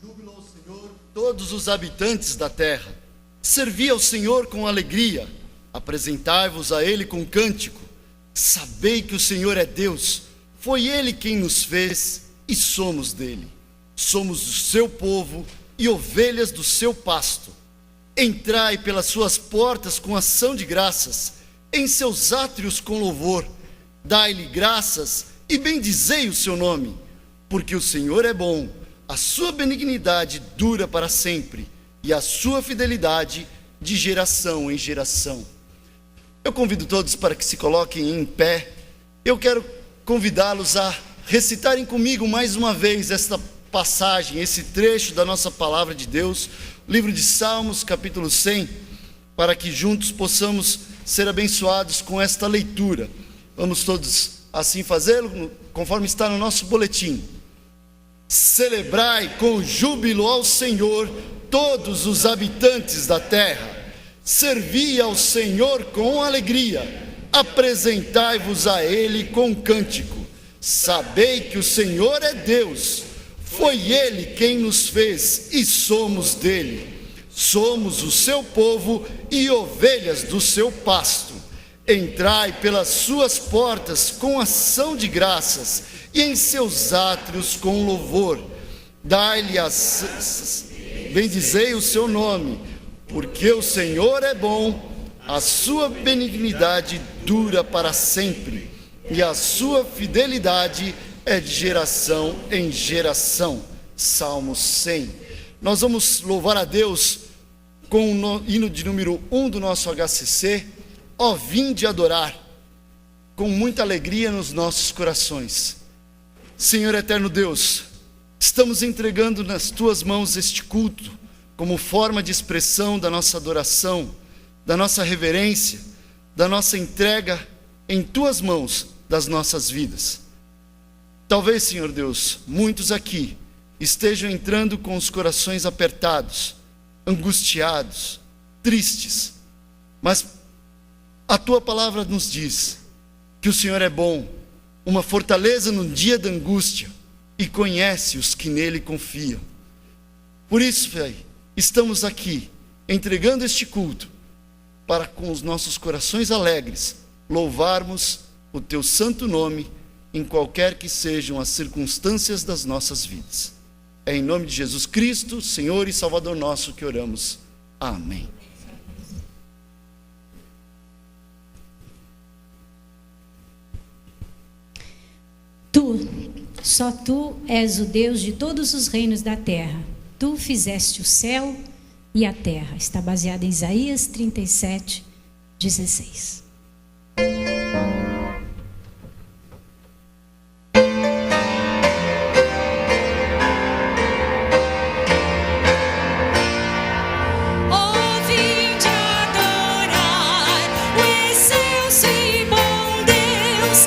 Júbilo ao Senhor, todos os habitantes da terra. Servi ao Senhor com alegria. Apresentai-vos a Ele com cântico. Sabei que o Senhor é Deus. Foi Ele quem nos fez e somos dele. Somos o seu povo e ovelhas do seu pasto. Entrai pelas suas portas com ação de graças, em seus átrios com louvor. Dai-lhe graças e bendizei o seu nome, porque o Senhor é bom. A sua benignidade dura para sempre, e a sua fidelidade de geração em geração. Eu convido todos para que se coloquem em pé. Eu quero convidá-los a recitarem comigo mais uma vez esta passagem, esse trecho da nossa palavra de Deus, livro de Salmos, capítulo 100, para que juntos possamos ser abençoados com esta leitura. Vamos todos assim fazê-lo, conforme está no nosso boletim. Celebrai com júbilo ao Senhor todos os habitantes da terra. Servi ao Senhor com alegria. Apresentai-vos a Ele com cântico. Sabei que o Senhor é Deus. Foi Ele quem nos fez e somos dele. Somos o seu povo e ovelhas do seu pasto. Entrai pelas suas portas com ação de graças e em seus átrios com louvor. Dai-lhe bendizei o seu nome, porque o Senhor é bom, a sua benignidade dura para sempre, e a sua fidelidade é de geração em geração. Salmo 100. Nós vamos louvar a Deus com o hino de número 1 do nosso HCC, Ó vinde adorar, com muita alegria nos nossos corações. Senhor eterno Deus, estamos entregando nas tuas mãos este culto, como forma de expressão da nossa adoração, da nossa reverência, da nossa entrega em tuas mãos das nossas vidas. Talvez, Senhor Deus, muitos aqui estejam entrando com os corações apertados, angustiados, tristes, mas a tua palavra nos diz que o Senhor é bom, uma fortaleza no dia da angústia, e conhece os que nele confiam. Por isso, Pai, estamos aqui, entregando este culto, para com os nossos corações alegres, louvarmos o teu santo nome, em qualquer que sejam as circunstâncias das nossas vidas. É em nome de Jesus Cristo, Senhor e Salvador nosso, que oramos. Amém. Só tu és o Deus de todos os reinos da terra. Tu fizeste o céu e a terra. Está baseado em Isaías 37, 16. Vinde adorar o excelso e bom Deus.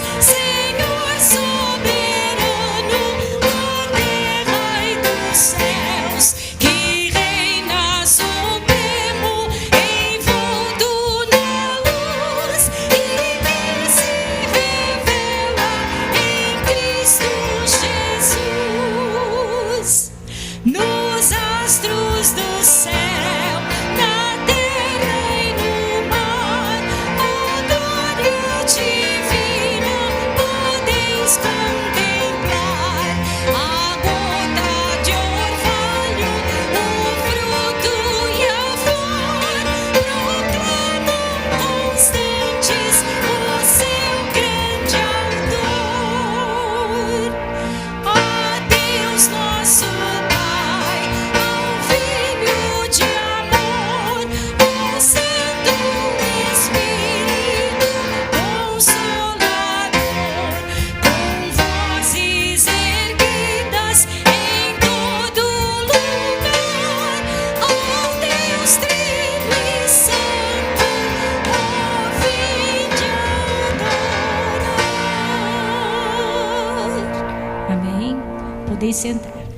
poder sentar.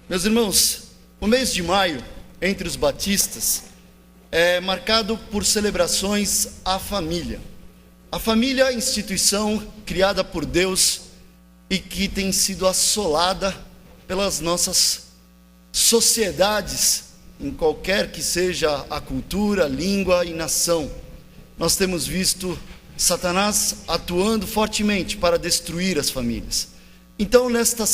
Meus irmãos, o mês de maio, entre os batistas, é marcado por celebrações à família. A família é a instituição criada por Deus e que tem sido assolada pelas nossas sociedades, em qualquer que seja a cultura, língua e nação. Nós temos visto Satanás atuando fortemente para destruir as famílias. Então, nesta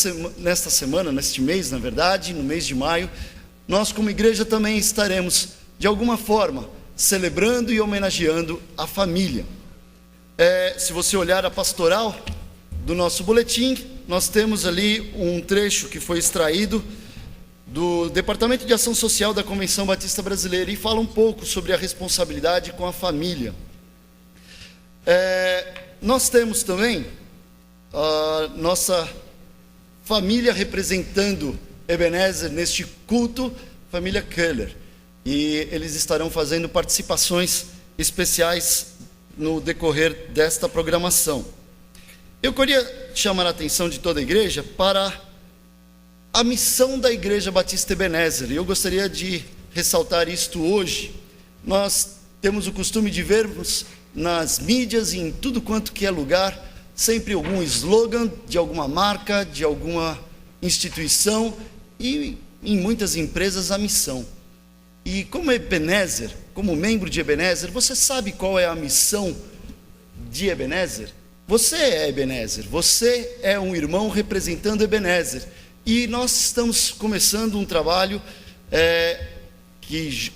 semana, neste mês, na verdade, no mês de maio, nós como igreja também estaremos, de alguma forma, celebrando e homenageando a família. Se você olhar a pastoral do nosso boletim, nós temos ali um trecho que foi extraído do Departamento de Ação Social da Convenção Batista Brasileira e fala um pouco sobre a responsabilidade com a família. Nós temos também a nossa família representando Ebenezer neste culto, família Keller, e eles estarão fazendo participações especiais no decorrer desta programação. Eu queria chamar a atenção de toda a igreja para a missão da Igreja Batista Ebenezer, e eu gostaria de ressaltar isto hoje. Nós temos o costume de vermos nas mídias e em tudo quanto que é lugar, sempre algum slogan de alguma marca, de alguma instituição e em muitas empresas a missão. E como Ebenezer, como membro de Ebenezer, você sabe qual é a missão de Ebenezer? Você é Ebenezer, você é um irmão representando Ebenezer. E nós estamos começando um trabalho que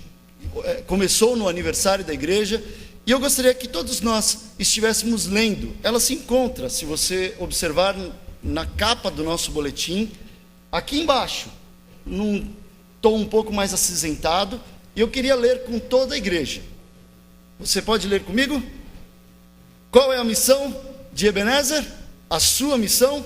começou no aniversário da igreja, e eu gostaria que todos nós estivéssemos lendo. Ela se encontra, se você observar na capa do nosso boletim, aqui embaixo, num tom um pouco mais acinzentado, e eu queria ler com toda a igreja. Você pode ler comigo? Qual é a missão de Ebenezer? A sua missão?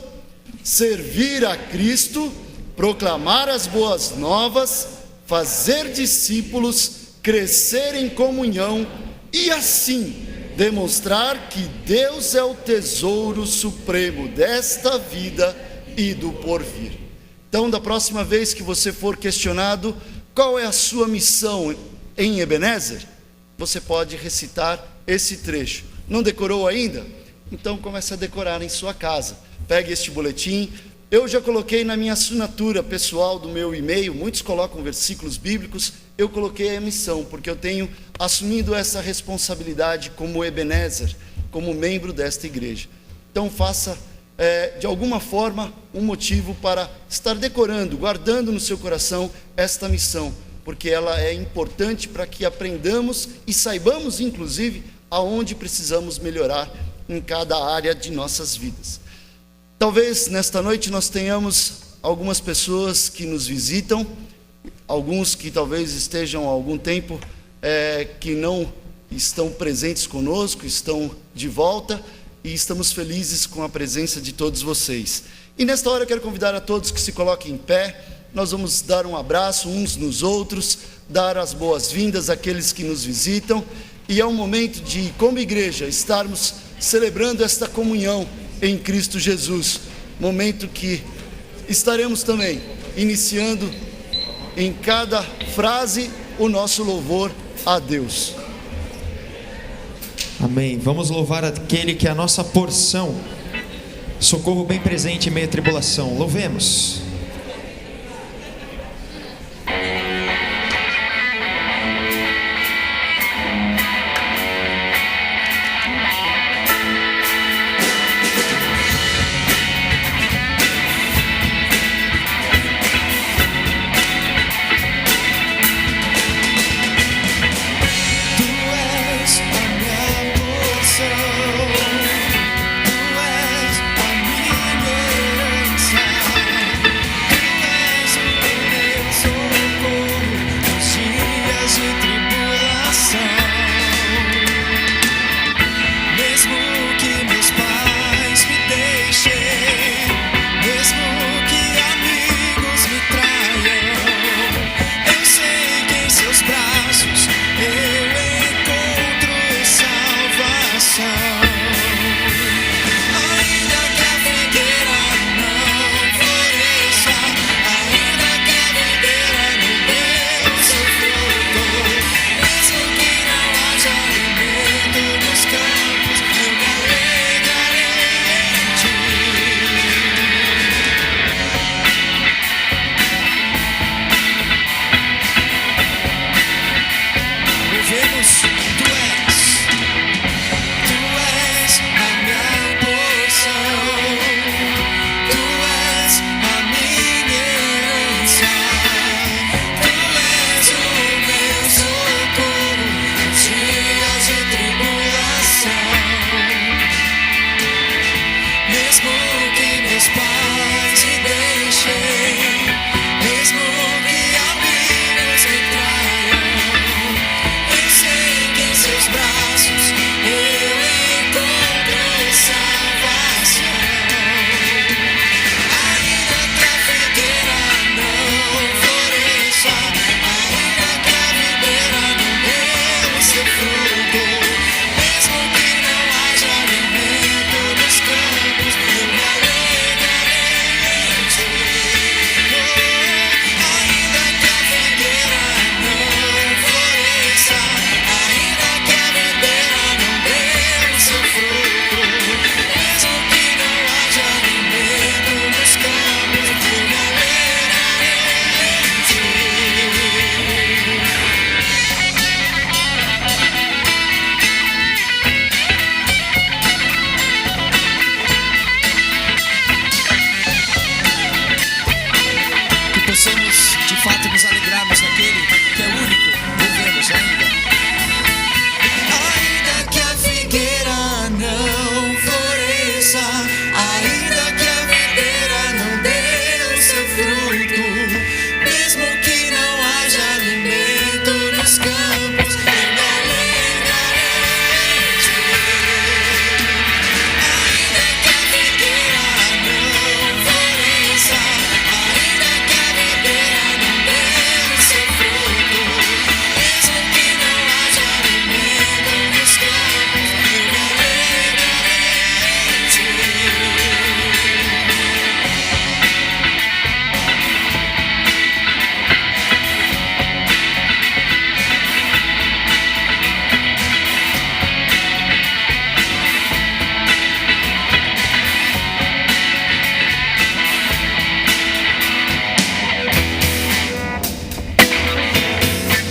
Servir a Cristo, proclamar as boas novas, fazer discípulos, crescer em comunhão e assim demonstrar que Deus é o tesouro supremo desta vida e do porvir. Então, da próxima vez que você for questionado qual é a sua missão em Ebenezer, você pode recitar esse trecho. Não decorou ainda? Então comece a decorar em sua casa. Pegue este boletim. Eu já coloquei na minha assinatura pessoal do meu e-mail, muitos colocam versículos bíblicos, eu coloquei a missão, porque eu tenho assumido essa responsabilidade como Ebenezer, como membro desta igreja. Então faça, de alguma forma, um motivo para estar decorando, guardando no seu coração esta missão, porque ela é importante para que aprendamos e saibamos, inclusive, aonde precisamos melhorar em cada área de nossas vidas. Talvez nesta noite nós tenhamos algumas pessoas que nos visitam, alguns que talvez estejam há algum tempo que não estão presentes conosco, estão de volta, e estamos felizes com a presença de todos vocês. E nesta hora eu quero convidar a todos que se coloquem em pé. Nós vamos dar um abraço uns nos outros, dar as boas-vindas àqueles que nos visitam, e é um momento de, como igreja, estarmos celebrando esta comunhão em Cristo Jesus, momento que estaremos também iniciando em cada frase o nosso louvor a Deus. Amém. Vamos louvar aquele que é a nossa porção, socorro bem presente em meio à tribulação. Louvemos. Tu és a minha herança.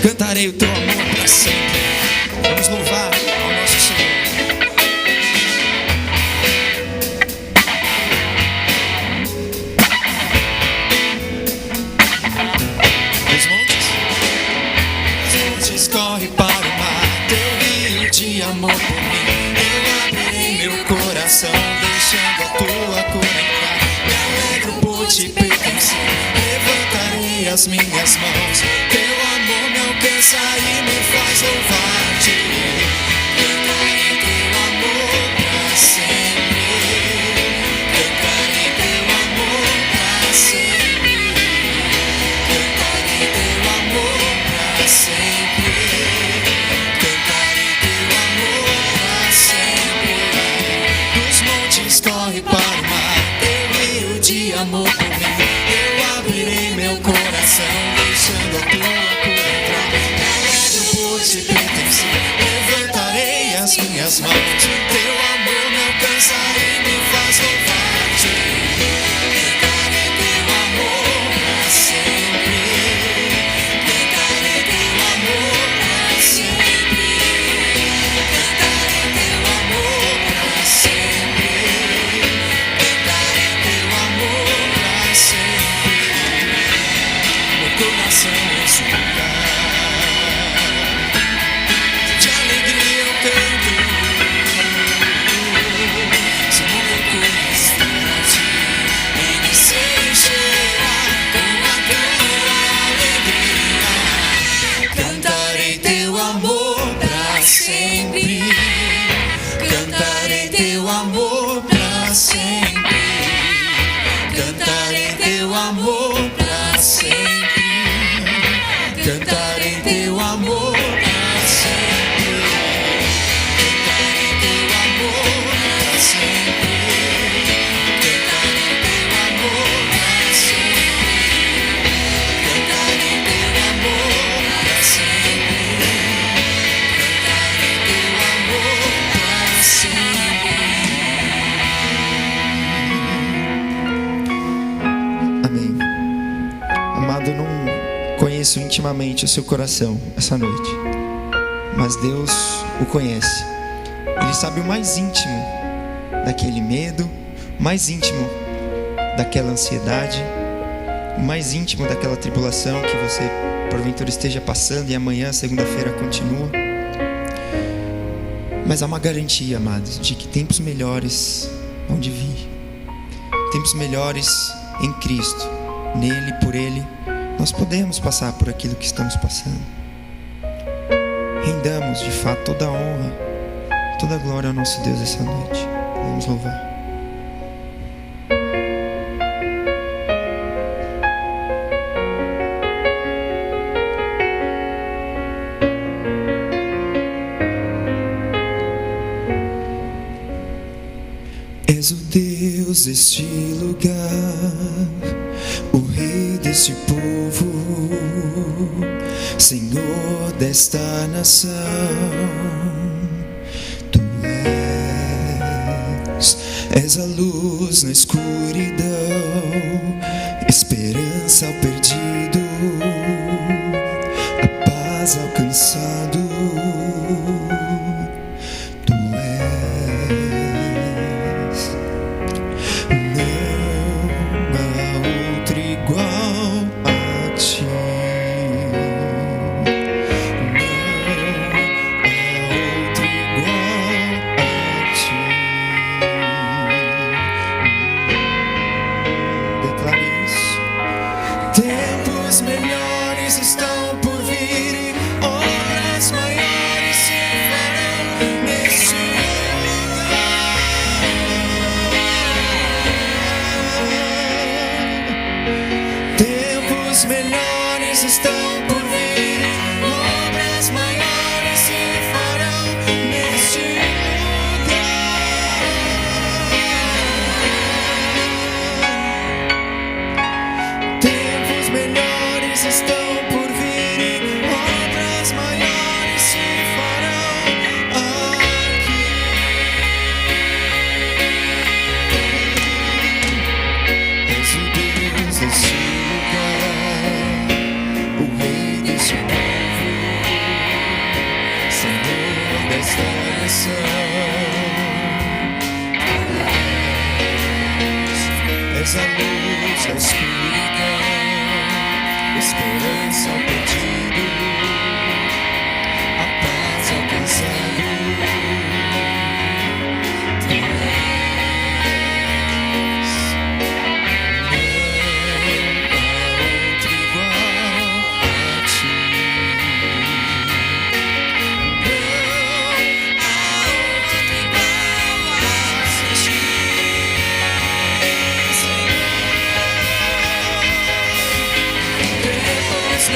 Cantarei o teu amor para sempre. Vamos louvar ao nosso Senhor. Os montes correm para o mar, teu rio de amor por mim. Eu abrirei meu coração, deixando a tua cor entrar. Me alegro por te pertencer, levantarei as minhas mãos. Teu amor me alcança e me faz louvar-te. Cantarei teu amor pra sempre. Cantarei teu amor pra sempre. Cantarei teu amor pra sempre. Cantarei teu amor pra sempre. Dos montes corre para o mar, teu rio de amor por mim. Eu abrirei meu coração, deixando a tua cor entrar. Me alegro por te pertencer, levantarei as minhas mãos. Teu amor me alcança e me faz louvar-te. Cantarei teu amor pra sempre. Cantarei teu amor pra sempre. Cantarei teu amor pra sempre. Cantarei teu amor pra sempre. Meu coração exulta, de alegria eu canto. Se o mundo conhecer a ti e me encherá com a tua alegria. Cantarei teu amor pra sempre. Cantarei teu amor pra sempre. Cantarei teu amor pra sempre. Cantarei teu amor pra sempre. Cantarei teu amor pra sempre. Cantarei teu amor pra sempre. Cantarei teu amor pra sempre. Cantarei teu amor pra sempre. Amém. Amado, eu não conheço intimamente o seu coração essa noite, mas Deus o conhece. Ele sabe o mais íntimo daquele medo, o mais íntimo daquela ansiedade, o mais íntimo daquela tribulação que você porventura esteja passando e amanhã, segunda-feira, continua. Mas há uma garantia, amados, de que tempos melhores hão de vir. Tempos melhores em Cristo, nele, por Ele, nós podemos passar por aquilo que estamos passando. Rendamos de fato toda a honra, toda a glória ao nosso Deus essa noite. Vamos louvar. És o Deus deste lugar, o Rei deste povo, Senhor desta nação. Tu és a luz na escuridão, esperança ao perdido, a paz ao cansado. És a luz da escuridão, esperança ao perdido, a paz ao cansado. Tu és, não há outro igual a ti.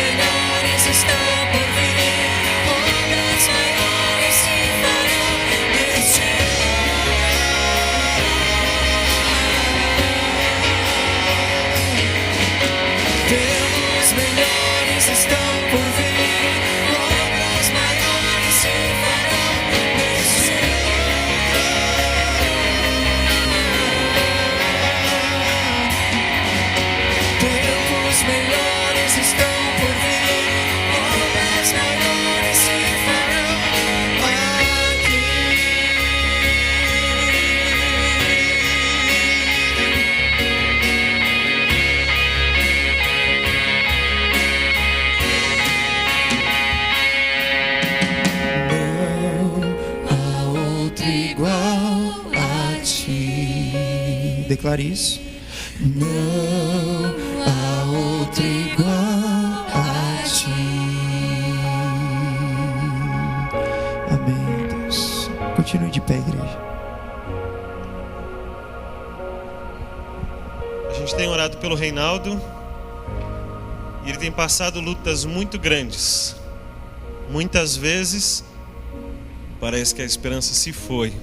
Melhores estão por vir, obras maiores se farão neste lugar. Tempos melhores estão por vir, obras maiores se farão neste lugar. Tempos melhores estão por vir, obras maiores se farão aqui. Não há outro igual a ti. Declare isso. Não há outro igual a ti. Amém, Deus. Continue de pé, igreja. A gente tem orado pelo Reinaldo e ele tem passado lutas muito grandes. Muitas vezes parece que a esperança se foi.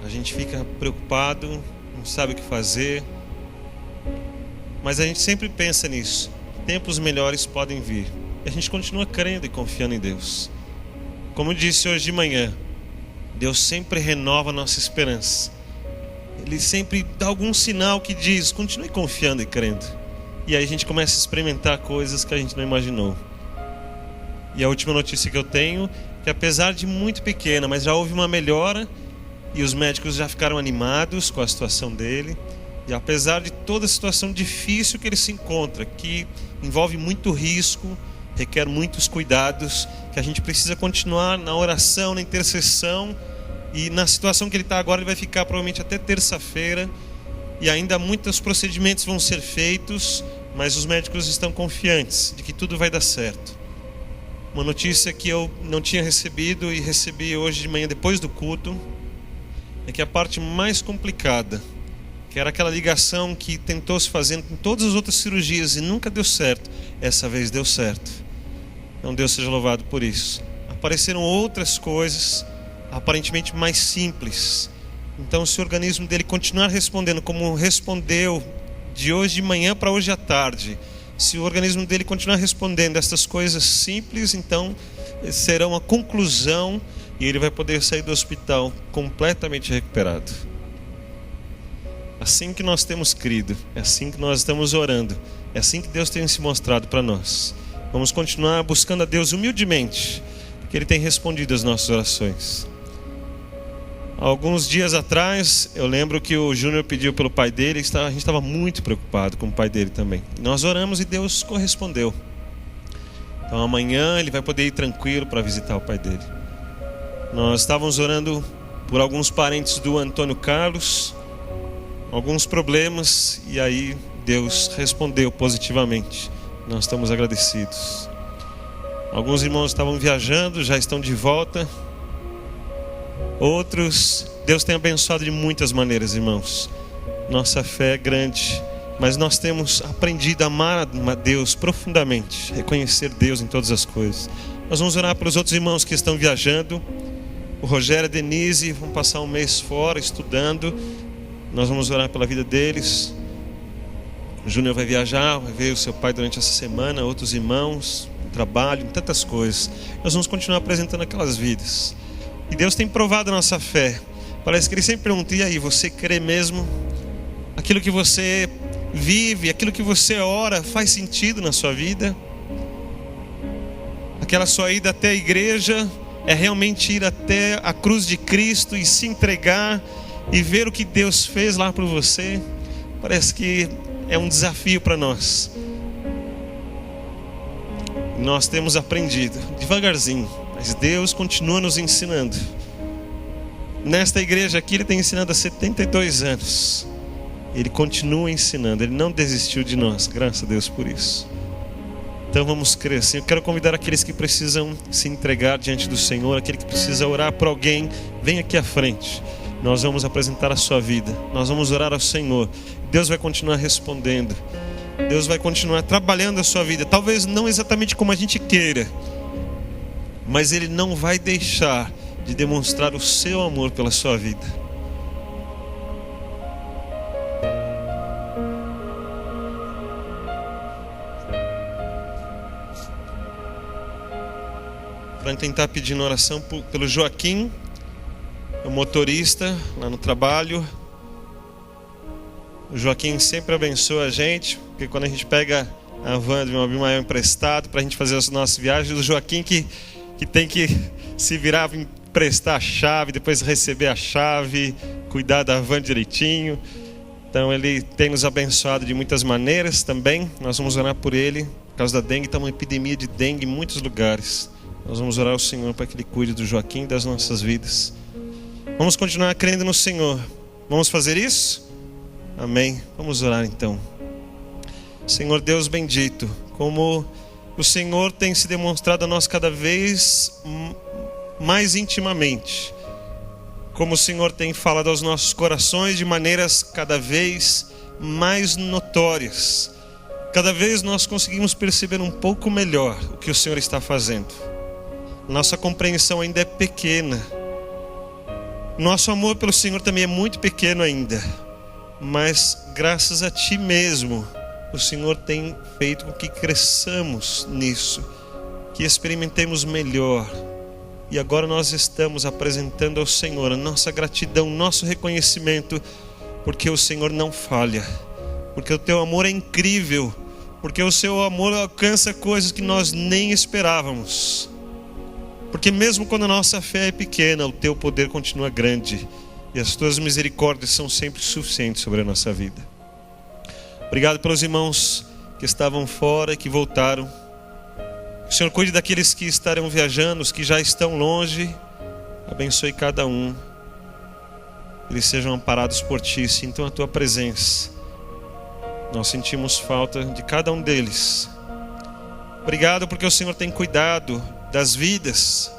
A gente fica preocupado, não sabe o que fazer. Mas a gente sempre pensa nisso. Tempos melhores podem vir. E a gente continua crendo e confiando em Deus. Como eu disse hoje de manhã, Deus sempre renova a nossa esperança. Ele sempre dá algum sinal que diz, continue confiando e crendo. E aí a gente começa a experimentar coisas que a gente não imaginou. E a última notícia que eu tenho que apesar de muito pequena, mas já houve uma melhora e os médicos já ficaram animados com a situação dele. E apesar de toda a situação difícil que ele se encontra, que envolve muito risco, requer muitos cuidados, que a gente precisa continuar na oração, na intercessão, e na situação que ele está agora ele vai ficar provavelmente até terça-feira, e ainda muitos procedimentos vão ser feitos, mas os médicos estão confiantes de que tudo vai dar certo. Uma notícia que eu não tinha recebido e recebi hoje de manhã depois do culto, é que a parte mais complicada, que era aquela ligação que tentou se fazer com todas as outras cirurgias e nunca deu certo, essa vez deu certo. Então Deus seja louvado por isso. Apareceram outras coisas aparentemente mais simples. Então se o organismo dele continuar respondendo como respondeu de hoje de manhã para hoje à tarde, se o organismo dele continuar respondendo essas coisas simples, então será uma conclusão e ele vai poder sair do hospital completamente recuperado. Assim que nós temos crido, é assim que nós estamos orando, é assim que Deus tem se mostrado para nós. Vamos continuar buscando a Deus humildemente, porque Ele tem respondido às nossas orações. Alguns dias atrás, eu lembro que o Júnior pediu pelo pai dele, a gente estava muito preocupado com o pai dele também. Nós oramos e Deus correspondeu. Então amanhã ele vai poder ir tranquilo para visitar o pai dele. Nós estávamos orando por alguns parentes do Antônio Carlos, alguns problemas, e aí Deus respondeu positivamente. Nós estamos agradecidos. Alguns irmãos estavam viajando, já estão de volta. Outros, Deus tem abençoado de muitas maneiras, irmãos. Nossa fé é grande, mas nós temos aprendido a amar a Deus profundamente, reconhecer Deus em todas as coisas. Nós vamos orar pelos outros irmãos que estão viajando. O Rogério e a Denise vão passar um mês fora estudando. Nós vamos orar pela vida deles. O Júnior vai viajar, vai ver o seu pai durante essa semana, outros irmãos, trabalho, tantas coisas. Nós vamos continuar apresentando aquelas vidas. E Deus tem provado a nossa fé. Parece que Ele sempre pergunta: e aí, você crê mesmo? Aquilo que você vive, aquilo que você ora, faz sentido na sua vida? Aquela sua ida até a igreja é realmente ir até a cruz de Cristo e se entregar e ver o que Deus fez lá por você? Parece que é um desafio para nós. Nós temos aprendido devagarzinho, mas Deus continua nos ensinando. Nesta igreja aqui Ele tem ensinado há 72 anos. Ele continua ensinando, Ele não desistiu de nós, graças a Deus por isso. Então vamos crer assim. Eu quero convidar aqueles que precisam se entregar diante do Senhor, aquele que precisa orar por alguém, vem aqui à frente. Nós vamos apresentar a sua vida, nós vamos orar ao Senhor. Deus vai continuar respondendo, Deus vai continuar trabalhando a sua vida. Talvez não exatamente como a gente queira, mas Ele não vai deixar de demonstrar o seu amor pela sua vida. Para tentar pedir oração pelo Joaquim, o motorista lá no trabalho. O Joaquim sempre abençoa a gente, porque quando a gente pega a van de um Abimael emprestado para a gente fazer as nossas viagens, o Joaquim que tem que se virar, emprestar a chave, depois receber a chave, cuidar da van direitinho. Então ele tem nos abençoado de muitas maneiras também. Nós vamos orar por ele, por causa da dengue. Está uma epidemia de dengue em muitos lugares. Nós vamos orar ao Senhor para que Ele cuide do Joaquim e das nossas vidas. Vamos continuar crendo no Senhor. Vamos fazer isso? Amém. Vamos orar então. Senhor Deus bendito, como o Senhor tem se demonstrado a nós cada vez mais intimamente, como o Senhor tem falado aos nossos corações de maneiras cada vez mais notórias. Cada vez nós conseguimos perceber um pouco melhor o que o Senhor está fazendo. Nossa compreensão ainda é pequena. Nosso amor pelo Senhor também é muito pequeno ainda. Mas graças a Ti mesmo, o Senhor tem feito com que cresçamos nisso, que experimentemos melhor. E agora nós estamos apresentando ao Senhor a nossa gratidão, nosso reconhecimento, porque o Senhor não falha, porque o Teu amor é incrível, porque o Seu amor alcança coisas que nós nem esperávamos. Porque mesmo quando a nossa fé é pequena, o teu poder continua grande. E as tuas misericórdias são sempre suficientes sobre a nossa vida. Obrigado pelos irmãos que estavam fora e que voltaram. Que o Senhor cuide daqueles que estarão viajando, os que já estão longe. Abençoe cada um. Eles sejam amparados por Ti, sintam a Tua presença. Nós sentimos falta de cada um deles. Obrigado porque o Senhor tem cuidado das vidas.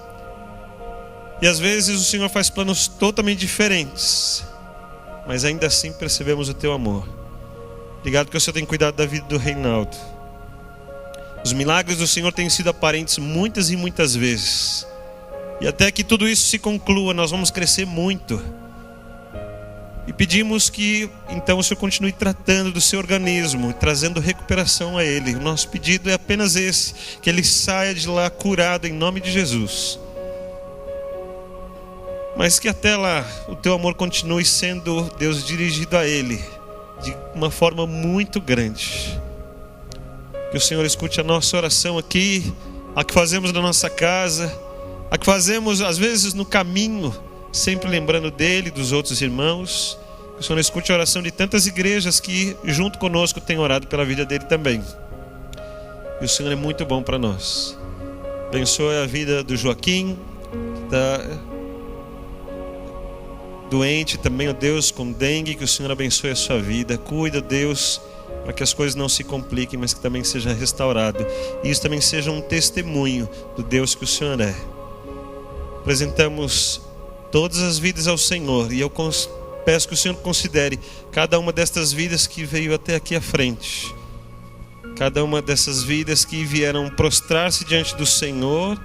E às vezes o Senhor faz planos totalmente diferentes, mas ainda assim percebemos o Teu amor. Obrigado porque o Senhor tem cuidado da vida do Reinaldo. Os milagres do Senhor têm sido aparentes muitas e muitas vezes. E até que tudo isso se conclua, nós vamos crescer muito. E pedimos que então o Senhor continue tratando do seu organismo, trazendo recuperação a ele. O nosso pedido é apenas esse, que ele saia de lá curado em nome de Jesus. Mas que até lá o teu amor continue sendo, Deus, dirigido a ele de uma forma muito grande. Que o Senhor escute a nossa oração aqui, a que fazemos na nossa casa, a que fazemos às vezes no caminho, sempre lembrando dele e dos outros irmãos. Que o Senhor escute a oração de tantas igrejas que junto conosco têm orado pela vida dele também. E o Senhor é muito bom para nós. Abençoe a vida do Joaquim, que está doente também, ó Deus, com dengue. Que o Senhor abençoe a sua vida. Cuida, Deus, para que as coisas não se compliquem, mas que também seja restaurado. E isso também seja um testemunho do Deus que o Senhor é. Apresentamos todas as vidas ao Senhor. E eu peço que o Senhor considere cada uma destas vidas que veio até aqui à frente. Cada uma dessas vidas que vieram prostrar-se diante do Senhor,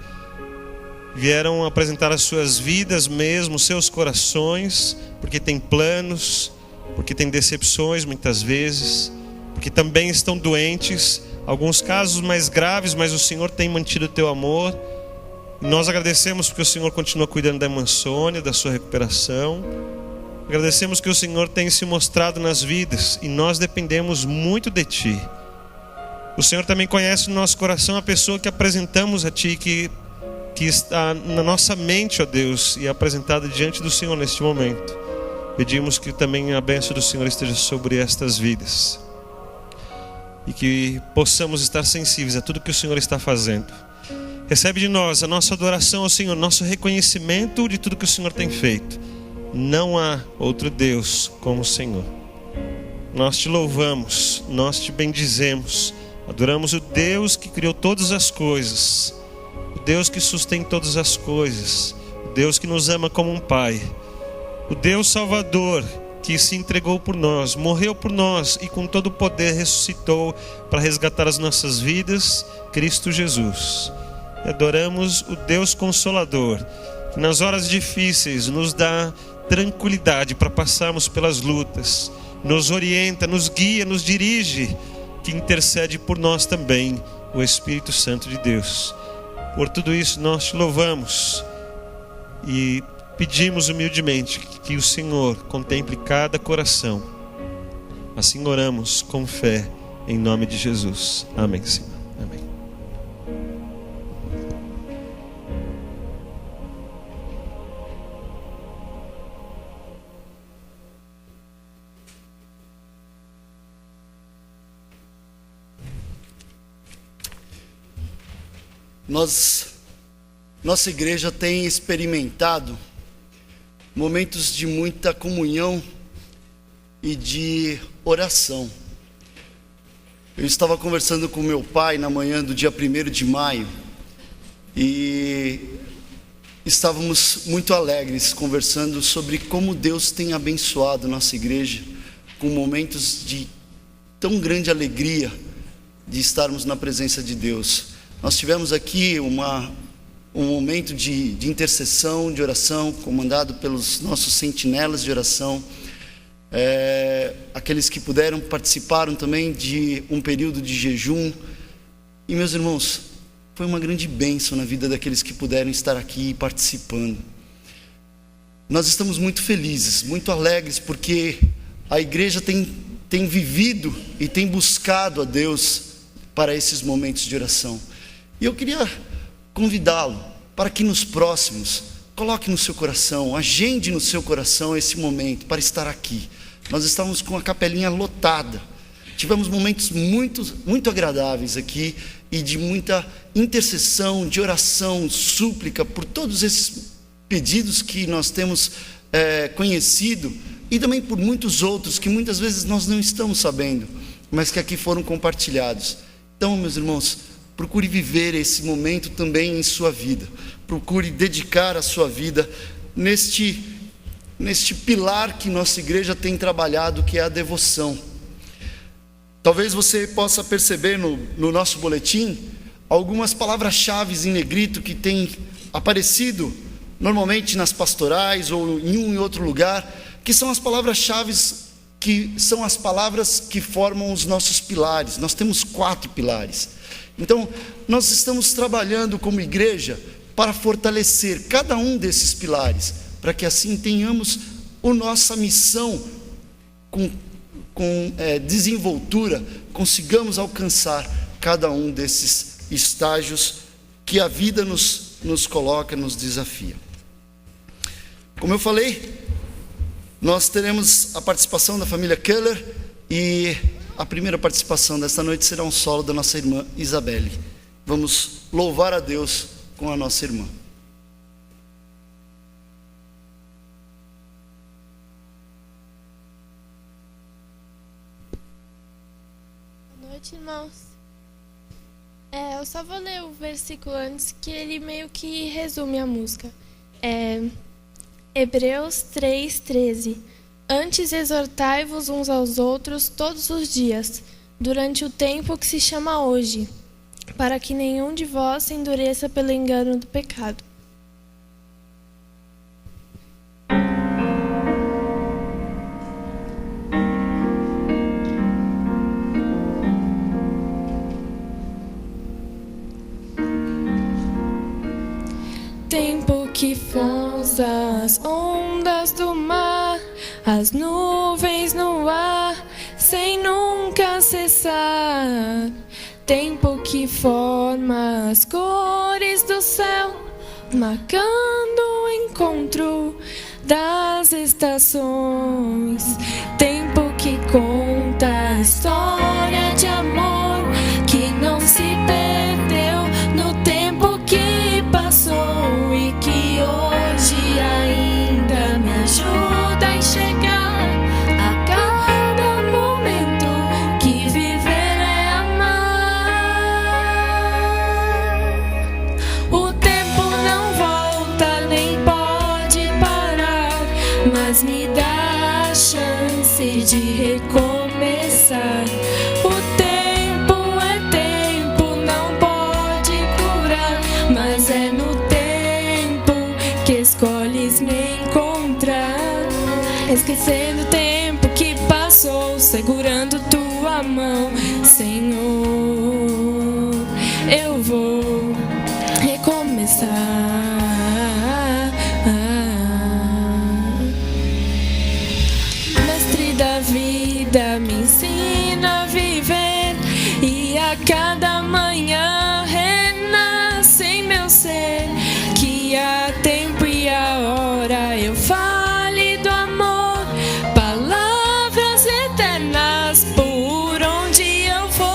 vieram apresentar as suas vidas mesmo, os seus corações, porque tem planos, porque tem decepções muitas vezes, porque também estão doentes, alguns casos mais graves, mas o Senhor tem mantido o teu amor. E nós agradecemos porque o Senhor continua cuidando da irmã Sônia, da sua recuperação. Agradecemos que o Senhor tem se mostrado nas vidas e nós dependemos muito de Ti. O Senhor também conhece no nosso coração a pessoa que apresentamos a Ti, que está na nossa mente, ó Deus, e é apresentada diante do Senhor neste momento. Pedimos que também a bênção do Senhor esteja sobre estas vidas e que possamos estar sensíveis a tudo que o Senhor está fazendo. Recebe de nós a nossa adoração ao Senhor, nosso reconhecimento de tudo que o Senhor tem feito. Não há outro Deus como o Senhor. Nós te louvamos, nós te bendizemos, adoramos o Deus que criou todas as coisas, o Deus que sustém todas as coisas, o Deus que nos ama como um Pai, o Deus Salvador que se entregou por nós, morreu por nós e com todo o poder ressuscitou para resgatar as nossas vidas, Cristo Jesus. E adoramos o Deus Consolador, que nas horas difíceis nos dá tranquilidade para passarmos pelas lutas, nos orienta, nos guia, nos dirige, que intercede por nós também, o Espírito Santo de Deus. Por tudo isso nós te louvamos e pedimos humildemente que o Senhor contemple cada coração. Assim oramos com fé, em nome de Jesus. Amém, Senhor. Amém. Nossa igreja tem experimentado momentos de muita comunhão e de oração. Eu estava conversando com meu pai na manhã do dia 1º de maio e estávamos muito alegres conversando sobre como Deus tem abençoado nossa igreja com momentos de tão grande alegria de estarmos na presença de Deus. Nós tivemos aqui um momento de intercessão, de oração, comandado pelos nossos sentinelas de oração. Aqueles que puderam participaram também de um período de jejum. E, meus irmãos, foi uma grande bênção na vida daqueles que puderam estar aqui participando. Nós estamos muito felizes, muito alegres, porque a igreja tem vivido e tem buscado a Deus para esses momentos de oração. E eu queria convidá-lo para que nos próximos, coloque no seu coração, agende no seu coração esse momento para estar aqui. Nós estávamos com a capelinha lotada, tivemos momentos muito agradáveis aqui e de muita intercessão, de oração, súplica por todos esses pedidos que nós temos conhecido e também por muitos outros que muitas vezes nós não estamos sabendo, mas que aqui foram compartilhados. Então, meus irmãos, procure viver esse momento também em sua vida. Procure dedicar a sua vida neste pilar que nossa igreja tem trabalhado, que é a devoção. Talvez você possa perceber no nosso boletim algumas palavras-chave em negrito que têm aparecido normalmente nas pastorais ou em um e outro lugar, que são as palavras-chave, que são as palavras que formam os nossos pilares. Nós temos 4 pilares. Então, nós estamos trabalhando como igreja para fortalecer cada um desses pilares, para que assim tenhamos a nossa missão com desenvoltura, consigamos alcançar cada um desses estágios que a vida nos coloca, nos desafia. Como eu falei, nós teremos a participação da família Keller e a primeira participação desta noite será um solo da nossa irmã Isabelle. Vamos louvar a Deus com a nossa irmã. Boa noite, irmãos. Eu só vou ler o versículo antes, que ele meio que resume a música. Hebreus 3:13. Antes exortai-vos uns aos outros todos os dias, durante o tempo que se chama hoje, para que nenhum de vós se endureça pelo engano do pecado. Tempo que força as ondas do mar, as nuvens no ar, sem nunca cessar. Tempo que forma as cores do céu, marcando o encontro das estações. Tempo que conta a história de amor que não se perdeu no tempo que passou e que hoje ainda me ajuda a enxergar a cada momento que viver é amar. O tempo não volta nem pode parar, mas me dá a chance de recomeçar. O tempo é tempo, não pode curar, mas é no tempo que escolhes me encontrar. Esquecendo o tempo que passou, segurando tua mão, Senhor, eu vou recomeçar. Mestre da vida, me ensina a viver, e a cada manhã renasce em meu ser, que a tempo e a hora eu fale do amor, palavras eternas por onde eu for.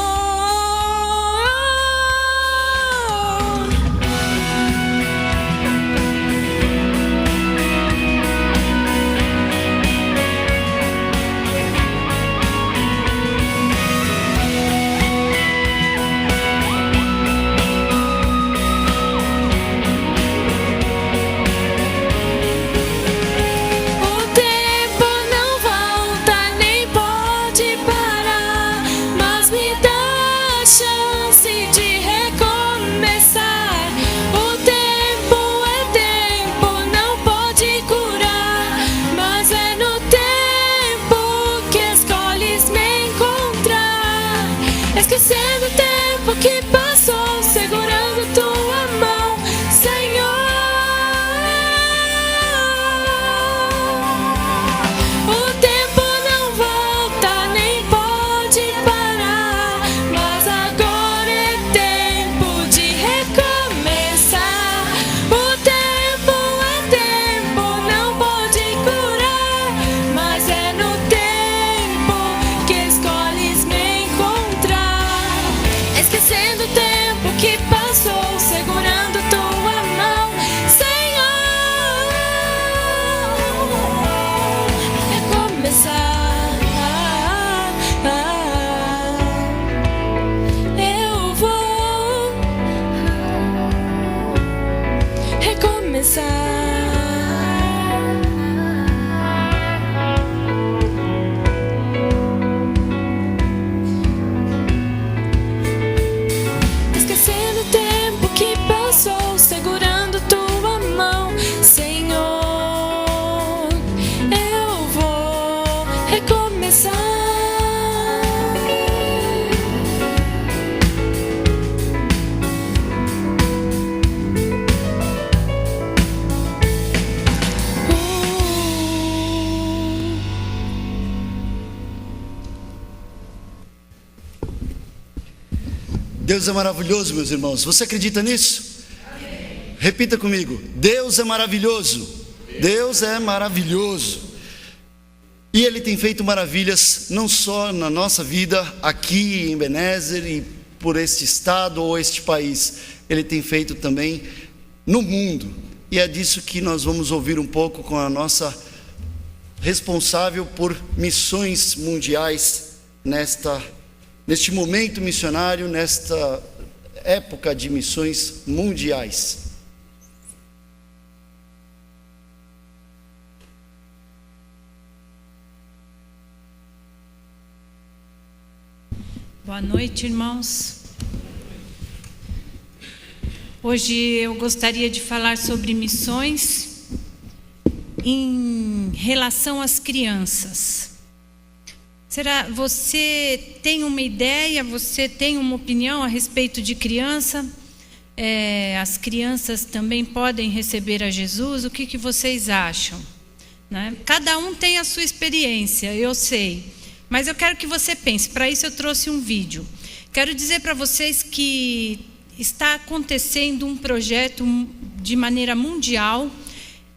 Esquecendo o tempo que passou, segurando tua mão, Senhor, eu vou recomeçar. Deus é maravilhoso, meus irmãos. Você acredita nisso? Amém. Repita comigo: Deus é maravilhoso. Deus é maravilhoso. E Ele tem feito maravilhas não só na nossa vida aqui em Ebenezer e por este estado ou este país. Ele tem feito também no mundo. E é disso que nós vamos ouvir um pouco com a nossa responsável por missões mundiais neste momento missionário, nesta época de missões mundiais. Boa noite, irmãos. Hoje eu gostaria de falar sobre missões em relação às crianças. Você tem uma ideia, você tem uma opinião a respeito de criança? As crianças também podem receber a Jesus? O que vocês acham? Né? Cada um tem a sua experiência, eu sei. Mas eu quero que você pense. Para isso eu trouxe um vídeo. Quero dizer para vocês que está acontecendo um projeto de maneira mundial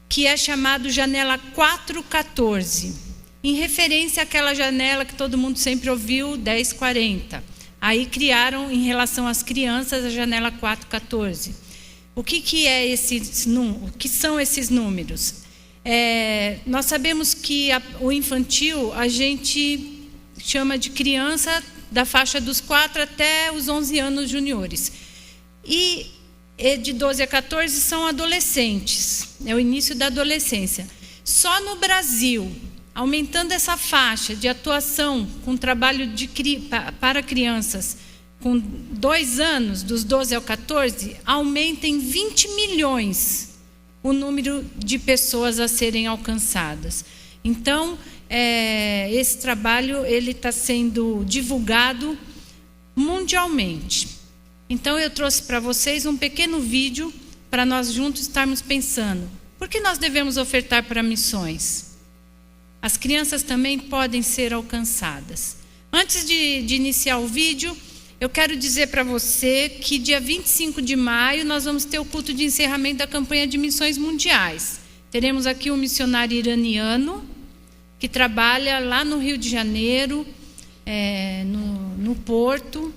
que é chamado Janela 414. Em referência àquela janela que todo mundo sempre ouviu, 1040. Aí criaram, em relação às crianças, a janela 414. O que são esses números? Nós sabemos que o infantil a gente chama de criança da faixa dos 4 até os 11 anos juniores. E de 12 a 14 são adolescentes, é o início da adolescência. Só no Brasil, aumentando essa faixa de atuação com trabalho para crianças com 2 anos, dos 12 ao 14, aumenta em 20 milhões o número de pessoas a serem alcançadas. Então, esse trabalho ele está sendo divulgado mundialmente. Então, eu trouxe para vocês um pequeno vídeo para nós juntos estarmos pensando: por que nós devemos ofertar para missões? As crianças também podem ser alcançadas. Antes de iniciar o vídeo, eu quero dizer para você que dia 25 de maio nós vamos ter o culto de encerramento da campanha de missões mundiais. Teremos aqui um missionário iraniano que trabalha lá no Rio de Janeiro, no Porto,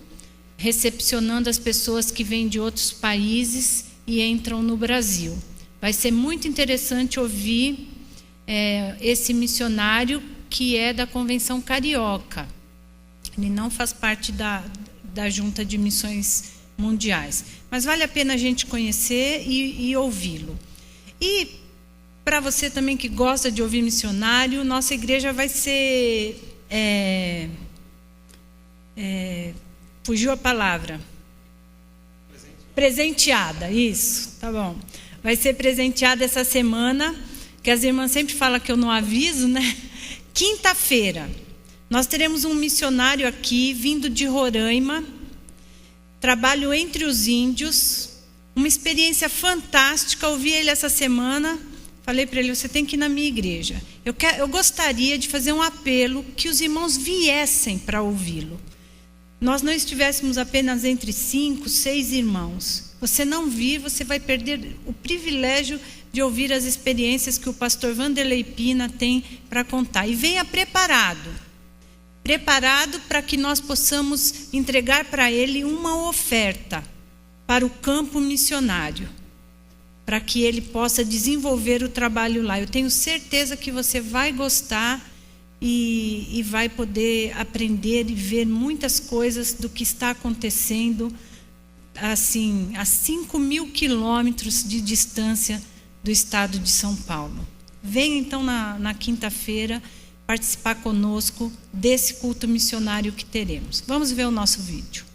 recepcionando as pessoas que vêm de outros países e entram no Brasil. Vai ser muito interessante ouvir esse missionário que é da Convenção Carioca. Ele não faz parte da Junta de Missões Mundiais. Mas vale a pena a gente conhecer e ouvi-lo. E para você também que gosta de ouvir missionário, nossa igreja vai ser... fugiu a palavra. Presenteada, isso, tá bom. Vai ser presenteada essa semana, que as irmãs sempre falam que eu não aviso, né? Quinta-feira, nós teremos um missionário aqui, vindo de Roraima, trabalho entre os índios, uma experiência fantástica. Ouvi ele essa semana, falei para ele: você tem que ir na minha igreja. Eu gostaria de fazer um apelo que os irmãos viessem para ouvi-lo. Nós não estivéssemos apenas entre 5, 6 irmãos. Você não vir, você vai perder o privilégio de ouvir as experiências que o pastor Vanderlei Pina tem para contar. E venha preparado para que nós possamos entregar para ele uma oferta para o campo missionário, para que ele possa desenvolver o trabalho lá. Eu tenho certeza que você vai gostar e vai poder aprender e ver muitas coisas do que está acontecendo assim, a 5.000 quilômetros de distância do estado de São Paulo. Venha então na quinta-feira participar conosco desse culto missionário que teremos. Vamos ver o nosso vídeo.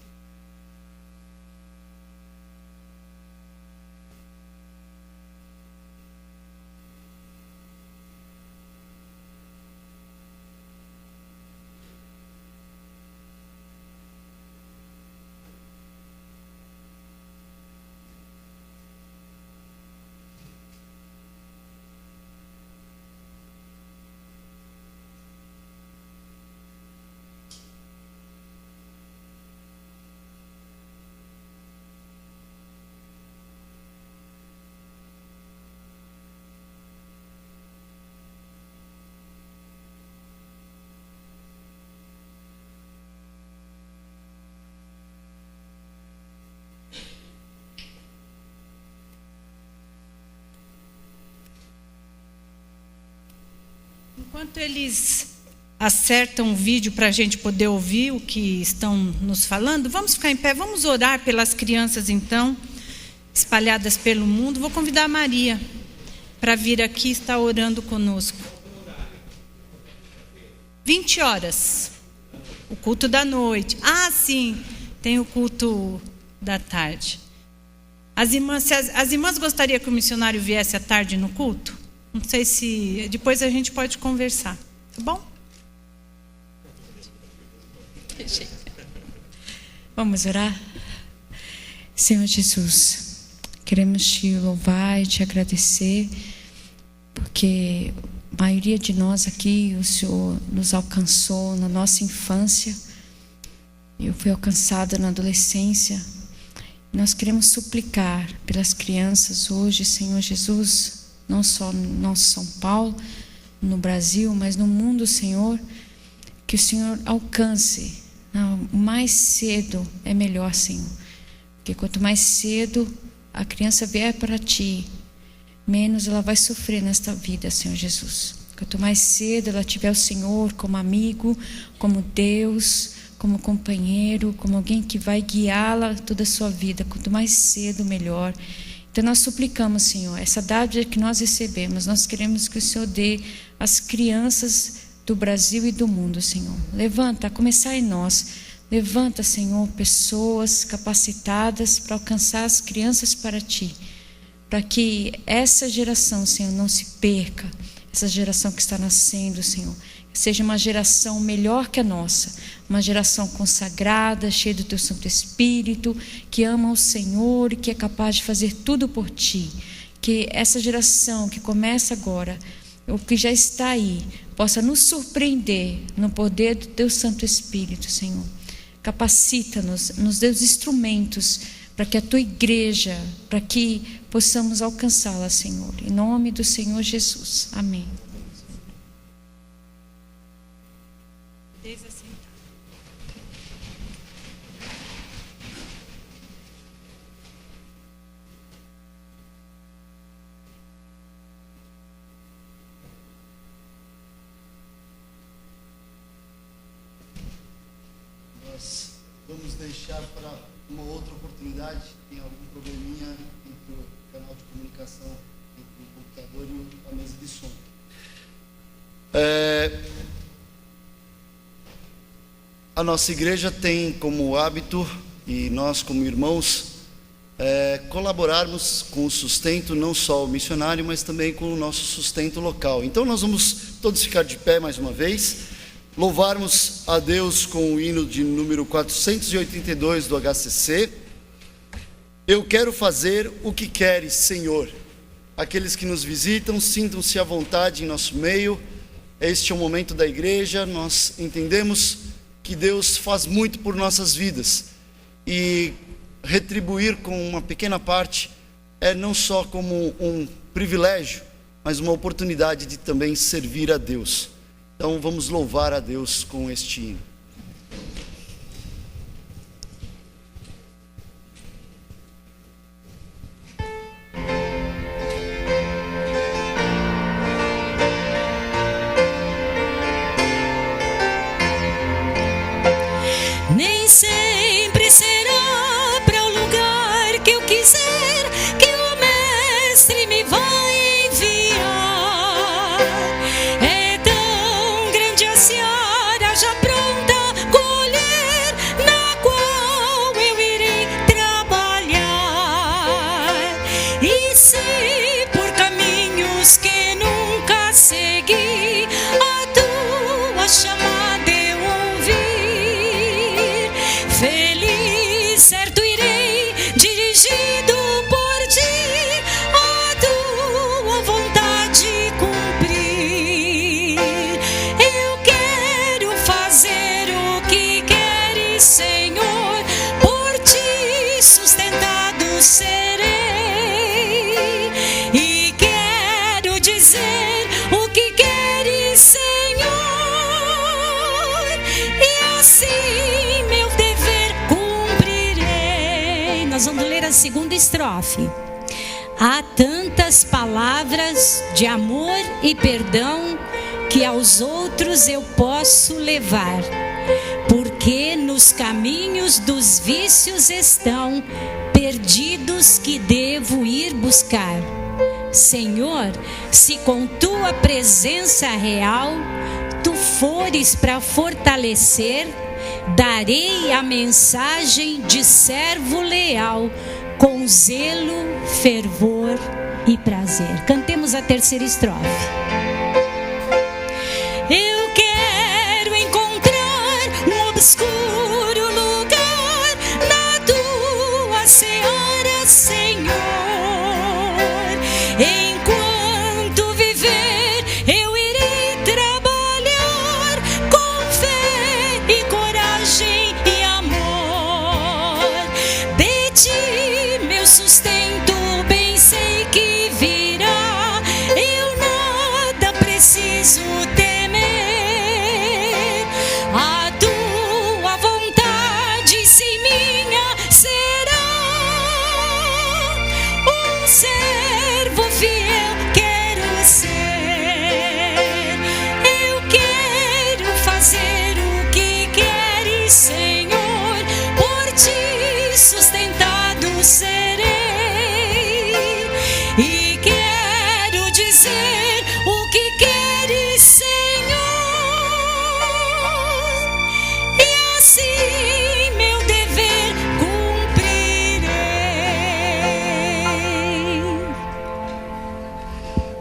Enquanto eles acertam o vídeo para a gente poder ouvir o que estão nos falando, vamos ficar em pé, vamos orar pelas crianças então, espalhadas pelo mundo. Vou convidar a Maria para vir aqui e estar orando conosco. 20 horas, o culto da noite. Ah, sim, tem o culto da tarde. As irmãs gostariam que o missionário viesse à tarde no culto? Não sei se... Depois a gente pode conversar, tá bom? Vamos orar? Senhor Jesus, queremos te louvar e te agradecer, porque a maioria de nós aqui, o Senhor nos alcançou na nossa infância. Eu fui alcançada na adolescência. Nós queremos suplicar pelas crianças hoje, Senhor Jesus, não só no nosso São Paulo, no Brasil, mas no mundo, Senhor, que o Senhor alcance. Mais cedo é melhor, Senhor, porque quanto mais cedo a criança vier para Ti, menos ela vai sofrer nesta vida, Senhor Jesus. Quanto mais cedo ela tiver o Senhor como amigo, como Deus, como companheiro, como alguém que vai guiá-la toda a sua vida, quanto mais cedo, melhor. Então nós suplicamos, Senhor, essa dádiva que nós recebemos, nós queremos que o Senhor dê às crianças do Brasil e do mundo, Senhor. Levanta, a começar em nós. Levanta, Senhor, pessoas capacitadas para alcançar as crianças para Ti, para que essa geração, Senhor, não se perca, essa geração que está nascendo, Senhor, seja uma geração melhor que a nossa, uma geração consagrada, cheia do Teu Santo Espírito, que ama o Senhor e que é capaz de fazer tudo por Ti. Que essa geração que começa agora, o que já está aí, possa nos surpreender no poder do Teu Santo Espírito, Senhor. Capacita-nos, nos dê os instrumentos para que a Tua igreja, para que possamos alcançá-la, Senhor. Em nome do Senhor Jesus. Amém. Nós vamos deixar para uma outra oportunidade. Tem algum probleminha entre o canal de comunicação, entre o computador e a mesa de som. A nossa igreja tem como hábito, e nós como irmãos, colaborarmos com o sustento, não só o missionário, mas também com o nosso sustento local. Então nós vamos todos ficar de pé mais uma vez, louvarmos a Deus com o hino de número 482 do HCC. Eu quero fazer o que queres, Senhor. Aqueles que nos visitam, sintam-se à vontade em nosso meio. Este é o momento da igreja. Nós entendemos que Deus faz muito por nossas vidas, e retribuir com uma pequena parte é não só como um privilégio, mas uma oportunidade de também servir a Deus. Então vamos louvar a Deus com este hino. Nem sempre será para o lugar que eu quiser que o Mestre me vai anos que nunca segui a tua chamada eu ouvir. Feliz, certo irei, dirigido por ti, a tua vontade cumprir. Eu quero fazer o que queres, Senhor, por ti sustentado serei. E quero dizer o que queres, Senhor, e assim meu dever cumprirei. Nós vamos ler a segunda estrofe. Há tantas palavras de amor e perdão que aos outros eu posso levar, porque nos caminhos dos vícios estão perdidos que devo ir buscar. Senhor, se com tua presença real tu fores para fortalecer, darei a mensagem de servo leal, com zelo, fervor e prazer. Cantemos a terceira estrofe. Eu quero encontrar um obscuro lugar na tua seara, Senhor. Enquanto viver, eu irei trabalhar com fé e coragem e amor. De ti, meu sustento, bem sei que virá. Eu nada preciso temer. A tua vontade, sim, minha será. Um servo fiel quero ser. Eu quero fazer o que queres, Senhor, por ti sustentado serei. E quero dizer o que queres, Senhor, e assim meu dever cumprirei.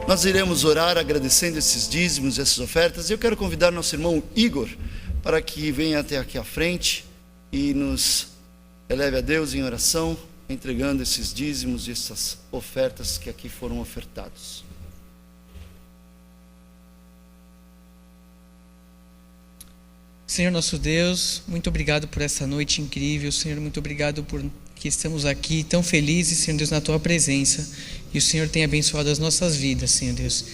Nós iremos orar agradecendo esses dízimos, essas ofertas. Eu quero convidar nosso irmão Igor para que venha até aqui à frente e nos eleve a Deus em oração, entregando esses dízimos e essas ofertas que aqui foram ofertados. Senhor nosso Deus, muito obrigado por essa noite incrível. Senhor, muito obrigado por que estamos aqui tão felizes, Senhor Deus, na Tua presença. E o Senhor tem abençoado as nossas vidas, Senhor Deus.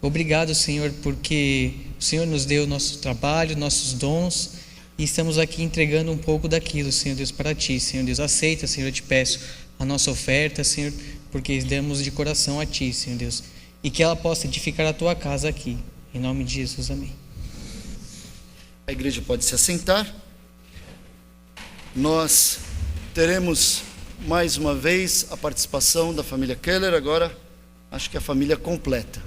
Obrigado, Senhor, porque o Senhor nos deu o nosso trabalho, nossos dons, e estamos aqui entregando um pouco daquilo, Senhor Deus, para Ti, Senhor Deus. Aceita, Senhor, eu te peço, a nossa oferta, Senhor, porque damos de coração a Ti, Senhor Deus. E que ela possa edificar a Tua casa aqui. Em nome de Jesus, amém. A igreja pode se assentar. Nós teremos mais uma vez a participação da família Keller, agora acho que a família completa.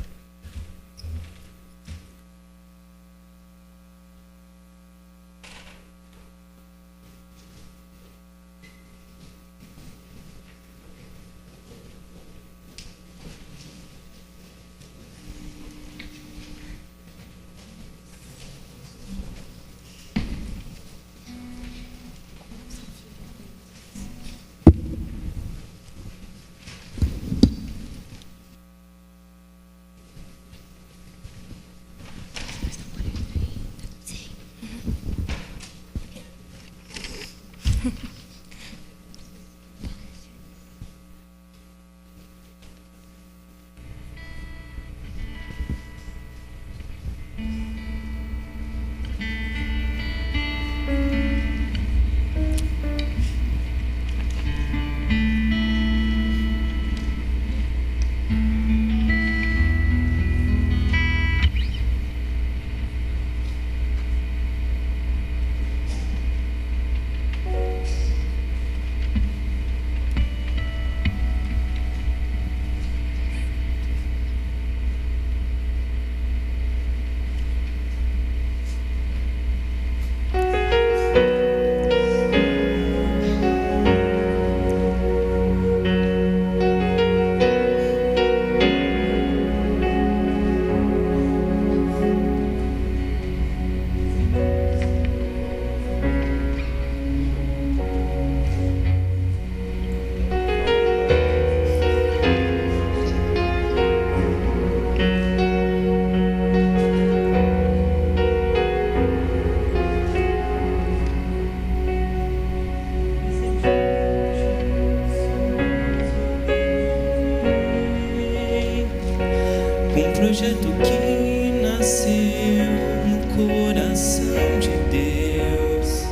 projeto que nasceu no coração de Deus.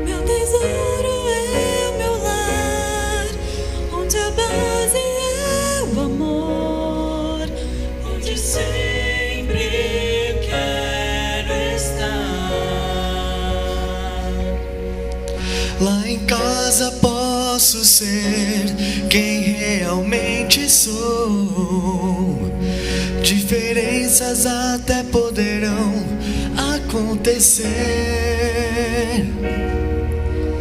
Meu tesouro é o meu lar, onde a base é o amor, onde sempre quero estar. Lá em casa posso ser quem realmente sou. Diferenças até poderão acontecer,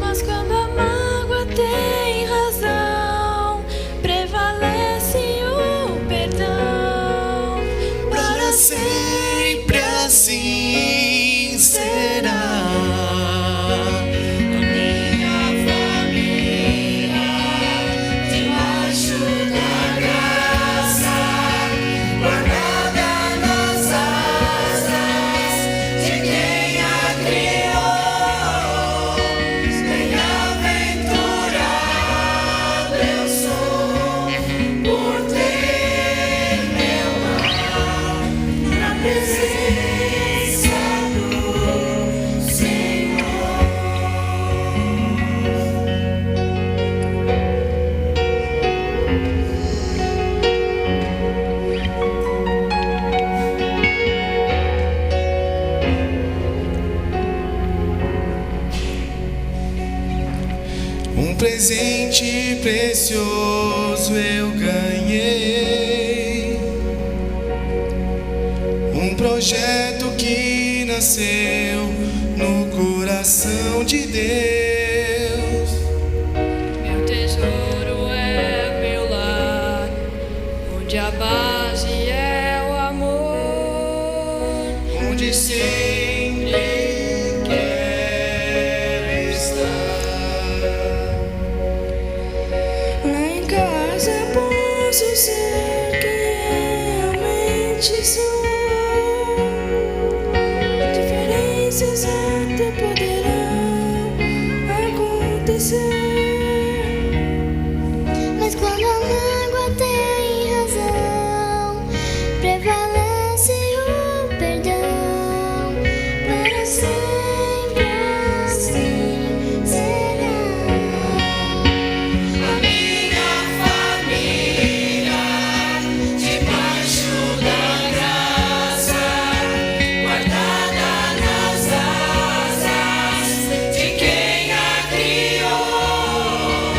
Mas quando a mágoa tem razão, prevalece o perdão. para sempre assim será. Um presente precioso eu ganhei, um projeto que nasceu no coração de Deus. Meu tesouro é meu lar, onde a base é o amor, Onde sempre quero estar. Lá em casa posso ser quem realmente sou. Diferenças até poderão acontecer, Mas quando a mágoa tem razão, prevalece o perdão. Para sempre assim será. A minha família, debaixo da graça, guardada nas asas de quem a criou.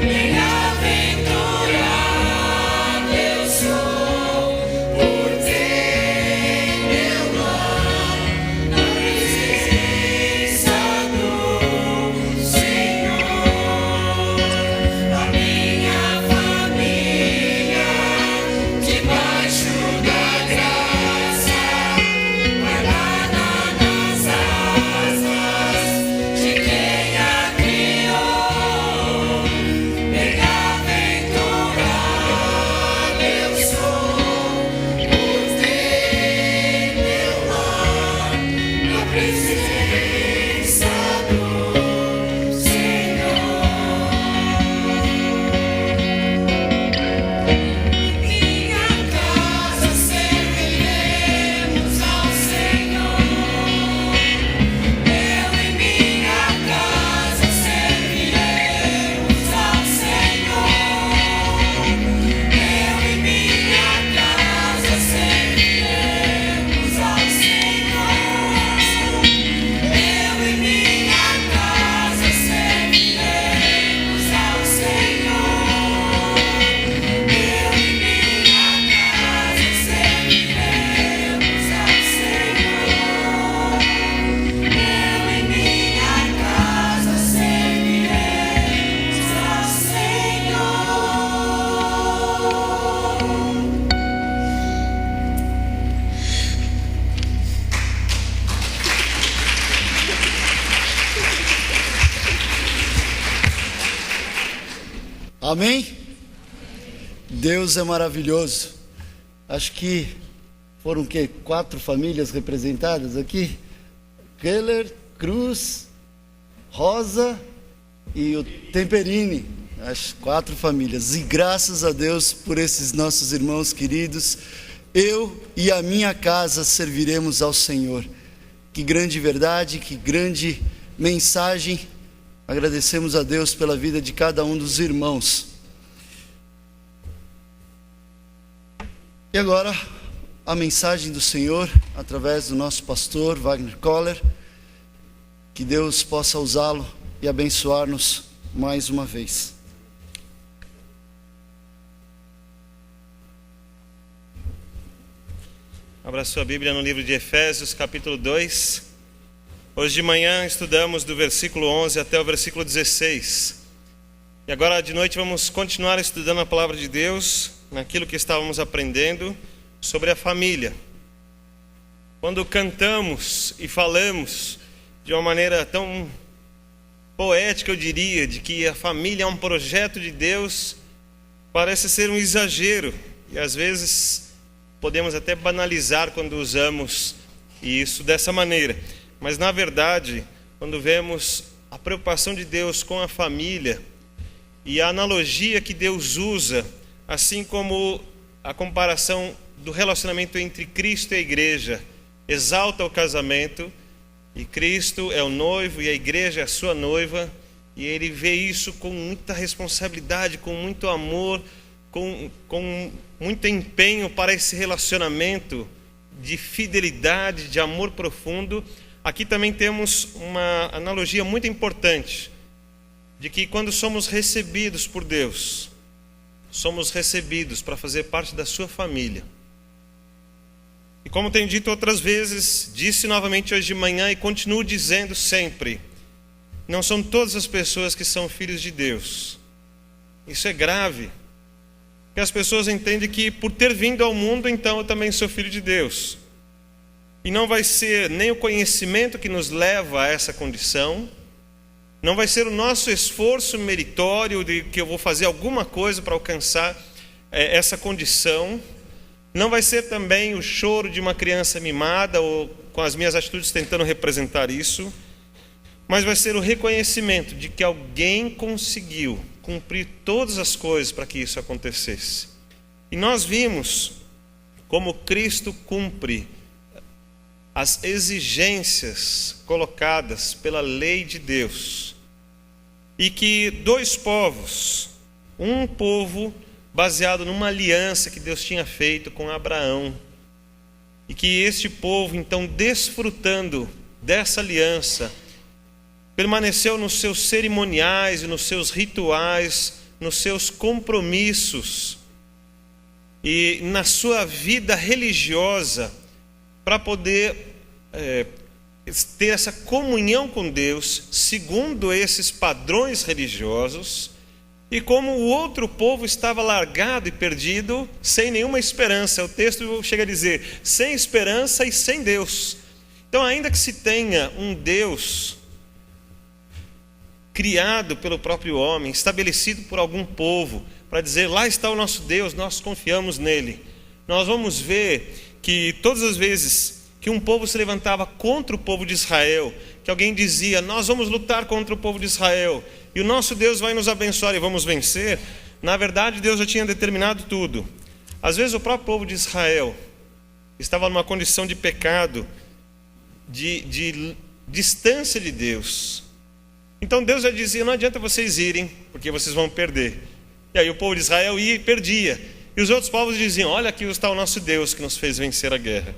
Bem-aventurado eu sou por ter meu lar na presença do Senhor. A minha família, debaixo da graça, guardada nas asas de quem a criou. Bem-aventurado eu sou por ter meu lar na presença do Senhor. Minha casa serviremos ao Senhor. Eu e minha casa serviremos ao Senhor. Eu e minha casa serviremos ao Senhor. Eu e minha casa serviremos ao Senhor. Eu e minha casa serviremos ao Senhor. Eu e minha casa serviremos ao Amém? Deus é maravilhoso. Acho que foram o quê? 4 famílias representadas aqui? Keller, Cruz, Rosa e o Temperini. As 4 famílias. E graças a Deus por esses nossos irmãos queridos eu e a minha casa serviremos ao Senhor. Que grande verdade, que grande mensagem. Agradecemos a Deus pela vida de cada um dos irmãos. E agora, a mensagem do Senhor, através do nosso pastor Wagner Koller. Que Deus possa usá-lo e abençoar-nos mais uma vez. Abra sua Bíblia no livro de Efésios, capítulo 2. Hoje de manhã estudamos do versículo 11 até o versículo 16. E agora de noite vamos continuar estudando a palavra de Deus, naquilo que estávamos aprendendo sobre a família. Quando cantamos e falamos de uma maneira tão poética, eu diria, de que a família é um projeto de Deus, parece ser um exagero. E às vezes podemos até banalizar quando usamos isso dessa maneira. Mas na verdade, quando vemos a preocupação de Deus com a família e a analogia que Deus usa, assim como a comparação do relacionamento entre Cristo e a igreja, exalta o casamento, e Cristo é o noivo e a igreja é a sua noiva, e ele vê isso com muita responsabilidade, com muito amor, com muito empenho para esse relacionamento de fidelidade, de amor profundo. Aqui também temos uma analogia muito importante, de que quando somos recebidos por Deus, somos recebidos para fazer parte da sua família. E como tenho dito outras vezes, disse novamente hoje de manhã e continuo dizendo sempre, não são todas as pessoas que são filhos de Deus. Isso é grave. Porque as pessoas entendem que por ter vindo ao mundo, então eu também sou filho de Deus. E não vai ser nem o conhecimento que nos leva a essa condição, não vai ser o nosso esforço meritório de que eu vou fazer alguma coisa para alcançar essa condição, não vai ser também o choro de uma criança mimada ou com as minhas atitudes tentando representar isso, mas vai ser o reconhecimento de que alguém conseguiu cumprir todas as coisas para que isso acontecesse. E nós vimos como Cristo cumpre as exigências colocadas pela lei de Deus. E que dois povos, um povo baseado numa aliança que Deus tinha feito com Abraão, e que este povo, então, desfrutando dessa aliança, permaneceu nos seus cerimoniais e nos seus rituais, nos seus compromissos e na sua vida religiosa, para poder ter essa comunhão com Deus, segundo esses padrões religiosos, e como o outro povo estava largado e perdido, sem nenhuma esperança. O texto chega a dizer, sem esperança e sem Deus. Então, ainda que se tenha um Deus criado pelo próprio homem, estabelecido por algum povo, para dizer, lá está o nosso Deus, nós confiamos nele. Nós vamos ver que todas as vezes que um povo se levantava contra o povo de Israel, que alguém dizia, nós vamos lutar contra o povo de Israel, e o nosso Deus vai nos abençoar e vamos vencer, na verdade Deus já tinha determinado tudo. Às vezes o próprio povo de Israel estava numa condição de pecado, de distância de Deus. Então Deus já dizia, não adianta vocês irem, porque vocês vão perder. E aí o povo de Israel ia e perdia. E os outros povos diziam, olha aqui está o nosso Deus que nos fez vencer a guerra.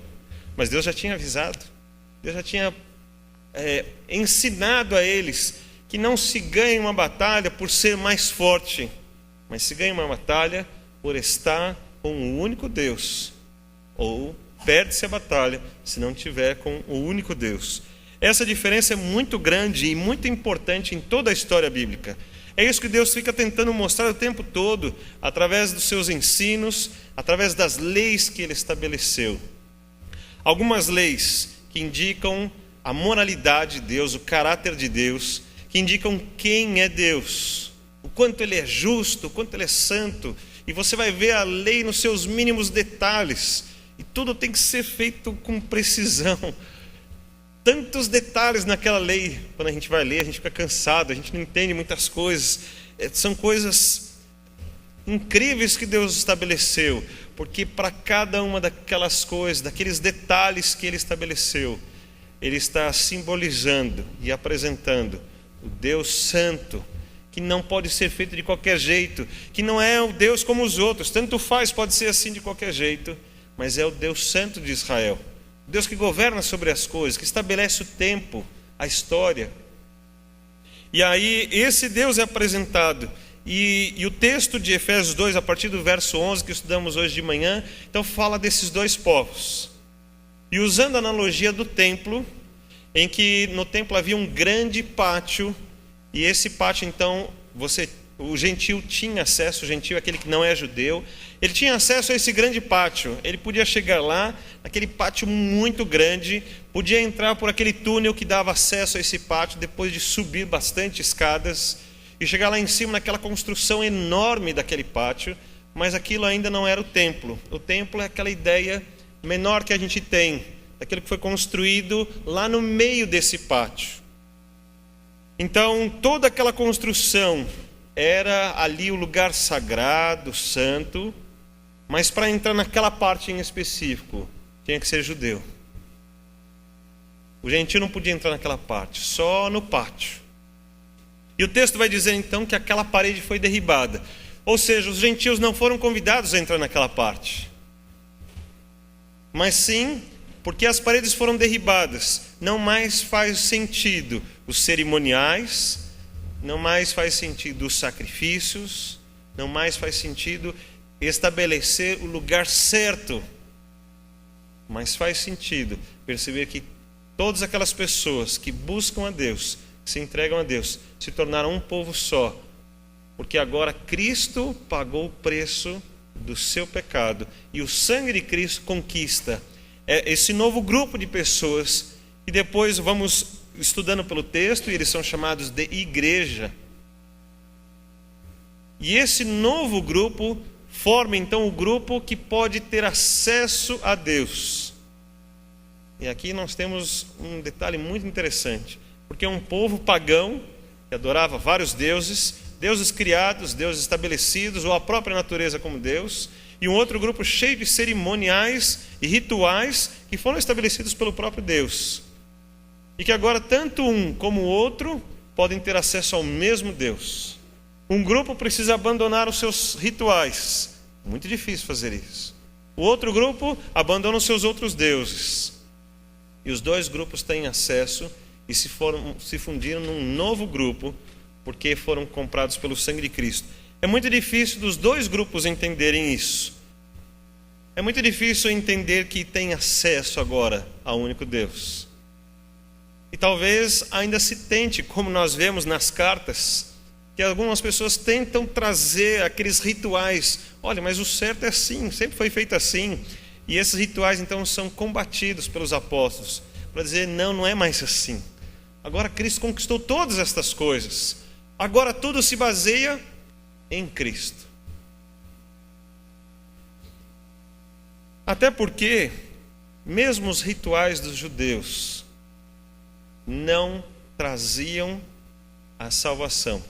Mas Deus já tinha avisado, Deus já tinha ensinado a eles que não se ganha uma batalha por ser mais forte, mas se ganha uma batalha por estar com o único Deus. Ou perde-se a batalha se não tiver com o único Deus. Essa diferença é muito grande e muito importante em toda a história bíblica. É isso que Deus fica tentando mostrar o tempo todo, através dos seus ensinos, através das leis que Ele estabeleceu. Algumas leis que indicam a moralidade de Deus, o caráter de Deus, que indicam quem é Deus, o quanto Ele é justo, o quanto Ele é santo. E você vai ver a lei nos seus mínimos detalhes. E tudo tem que ser feito com precisão. Tantos detalhes naquela lei, quando a gente vai ler, a gente fica cansado, a gente não entende muitas coisas. São coisas incríveis que Deus estabeleceu. Porque para cada uma daquelas coisas, daqueles detalhes que ele estabeleceu, ele está simbolizando e apresentando o Deus Santo, que não pode ser feito de qualquer jeito, que não é o Deus como os outros, tanto faz, pode ser assim de qualquer jeito, mas é o Deus Santo de Israel, Deus que governa sobre as coisas, que estabelece o tempo, a história. E aí esse Deus é apresentado, e o texto de Efésios 2, a partir do verso 11, que estudamos hoje de manhã, então fala desses dois povos. E usando a analogia do templo, em que no templo havia um grande pátio, e esse pátio então, o gentio tinha acesso, o gentio, aquele que não é judeu, ele tinha acesso a esse grande pátio, ele podia chegar lá, aquele pátio muito grande, podia entrar por aquele túnel que dava acesso a esse pátio, depois de subir bastante escadas, e chegar lá em cima naquela construção enorme daquele pátio, mas aquilo ainda não era o templo. O templo é aquela ideia menor que a gente tem, daquilo que foi construído lá no meio desse pátio. Então, toda aquela construção era ali o lugar sagrado, santo, mas para entrar naquela parte em específico, tinha que ser judeu. O gentio não podia entrar naquela parte, só no pátio. E o texto vai dizer então que aquela parede foi derribada. Ou seja, os gentios não foram convidados a entrar naquela parte. Mas sim, porque as paredes foram derribadas, não mais faz sentido os cerimoniais, não mais faz sentido os sacrifícios, não mais faz sentido estabelecer o lugar certo. Mas faz sentido perceber que todas aquelas pessoas que buscam a Deus, se entregam a Deus, se tornaram um povo só, porque agora Cristo pagou o preço do seu pecado, e o sangue de Cristo conquista esse novo grupo de pessoas, e depois vamos estudando pelo texto, e eles são chamados de igreja. E esse novo grupo forma então o grupo que pode ter acesso a Deus. E aqui nós temos um detalhe muito interessante, porque é um povo pagão que adorava vários deuses, deuses criados, deuses estabelecidos, ou a própria natureza como Deus, e um outro grupo cheio de cerimoniais e rituais que foram estabelecidos pelo próprio Deus. E que agora tanto um como o outro podem ter acesso ao mesmo Deus. Um grupo precisa abandonar os seus rituais, muito difícil fazer isso. O outro grupo abandona os seus outros deuses. E os dois grupos têm acesso e se fundiram num novo grupo, porque foram comprados pelo sangue de Cristo. É muito difícil dos dois grupos entenderem isso. É muito difícil entender que tem acesso agora ao único Deus. E talvez ainda se tente, como nós vemos nas cartas, que algumas pessoas tentam trazer aqueles rituais. Olha, mas o certo é assim, sempre foi feito assim. E esses rituais então são combatidos pelos apóstolos, para dizer, não é mais assim. Agora Cristo conquistou todas estas coisas. Agora tudo se baseia em Cristo. Até porque, mesmo os rituais dos judeus não traziam a salvação,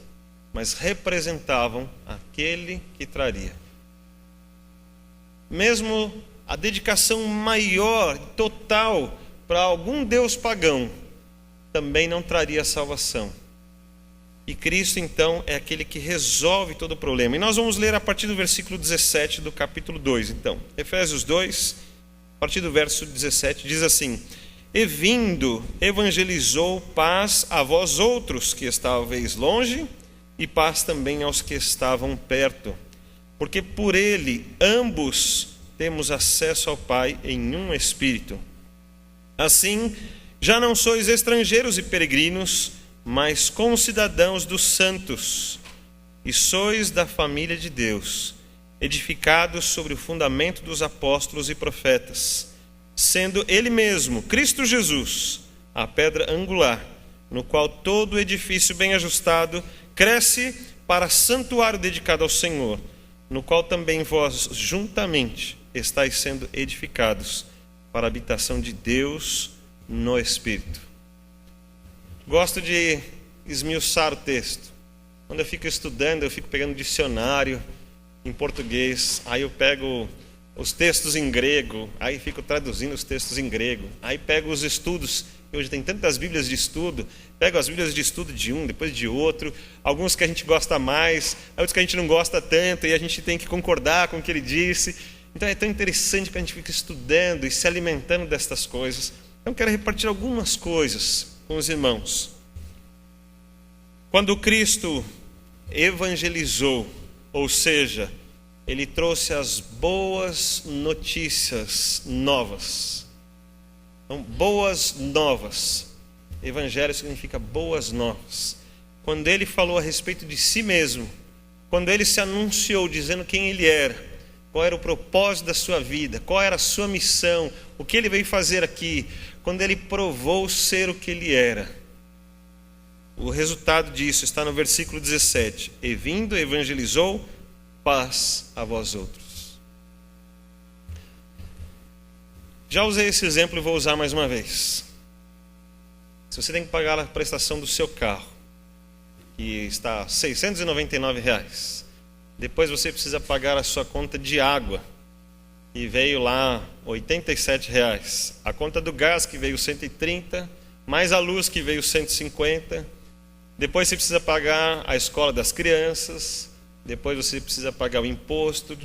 mas representavam aquele que traria. Mesmo a dedicação maior, total, para algum deus pagão, também não traria a salvação. E Cristo, então, é aquele que resolve todo o problema. E nós vamos ler a partir do versículo 17 do capítulo 2, então. Efésios 2, a partir do verso 17, diz assim: E vindo, evangelizou paz a vós outros que estáveis longe, e paz também aos que estavam perto. Porque por ele, ambos, temos acesso ao Pai em um Espírito. Assim, já não sois estrangeiros e peregrinos, mas concidadãos dos santos, e sois da família de Deus, edificados sobre o fundamento dos apóstolos e profetas, sendo Ele mesmo, Cristo Jesus, a pedra angular, no qual todo edifício bem ajustado cresce para santuário dedicado ao Senhor, no qual também vós juntamente estáis sendo edificados para a habitação de Deus no Espírito. Gosto de esmiuçar o texto. Quando eu fico estudando, eu fico pegando dicionário em português, aí eu pego os textos em grego, aí fico traduzindo os textos em grego, aí pego os estudos, hoje tem tantas bíblias de estudo, pego as bíblias de estudo de um, depois de outro, alguns que a gente gosta mais, outros que a gente não gosta tanto, e a gente tem que concordar com o que ele disse. Então é tão interessante que a gente fica estudando e se alimentando destas coisas. Então quero repartir algumas coisas com os irmãos. Quando Cristo evangelizou, ou seja, ele trouxe as boas notícias novas. Então, boas novas. Evangelho significa boas novas. Quando ele falou a respeito de si mesmo, quando ele se anunciou dizendo quem ele era, qual era o propósito da sua vida, qual era a sua missão, o que ele veio fazer aqui, quando ele provou ser o que ele era. O resultado disso está no versículo 17. E vindo, evangelizou, paz a vós outros. Já usei esse exemplo e vou usar mais uma vez. Se você tem que pagar a prestação do seu carro, que está R$ 699, depois você precisa pagar a sua conta de água, que veio lá R$ 87, a conta do gás, que veio 130, mais a luz, que veio 150, depois você precisa pagar a escola das crianças, depois você precisa pagar o imposto,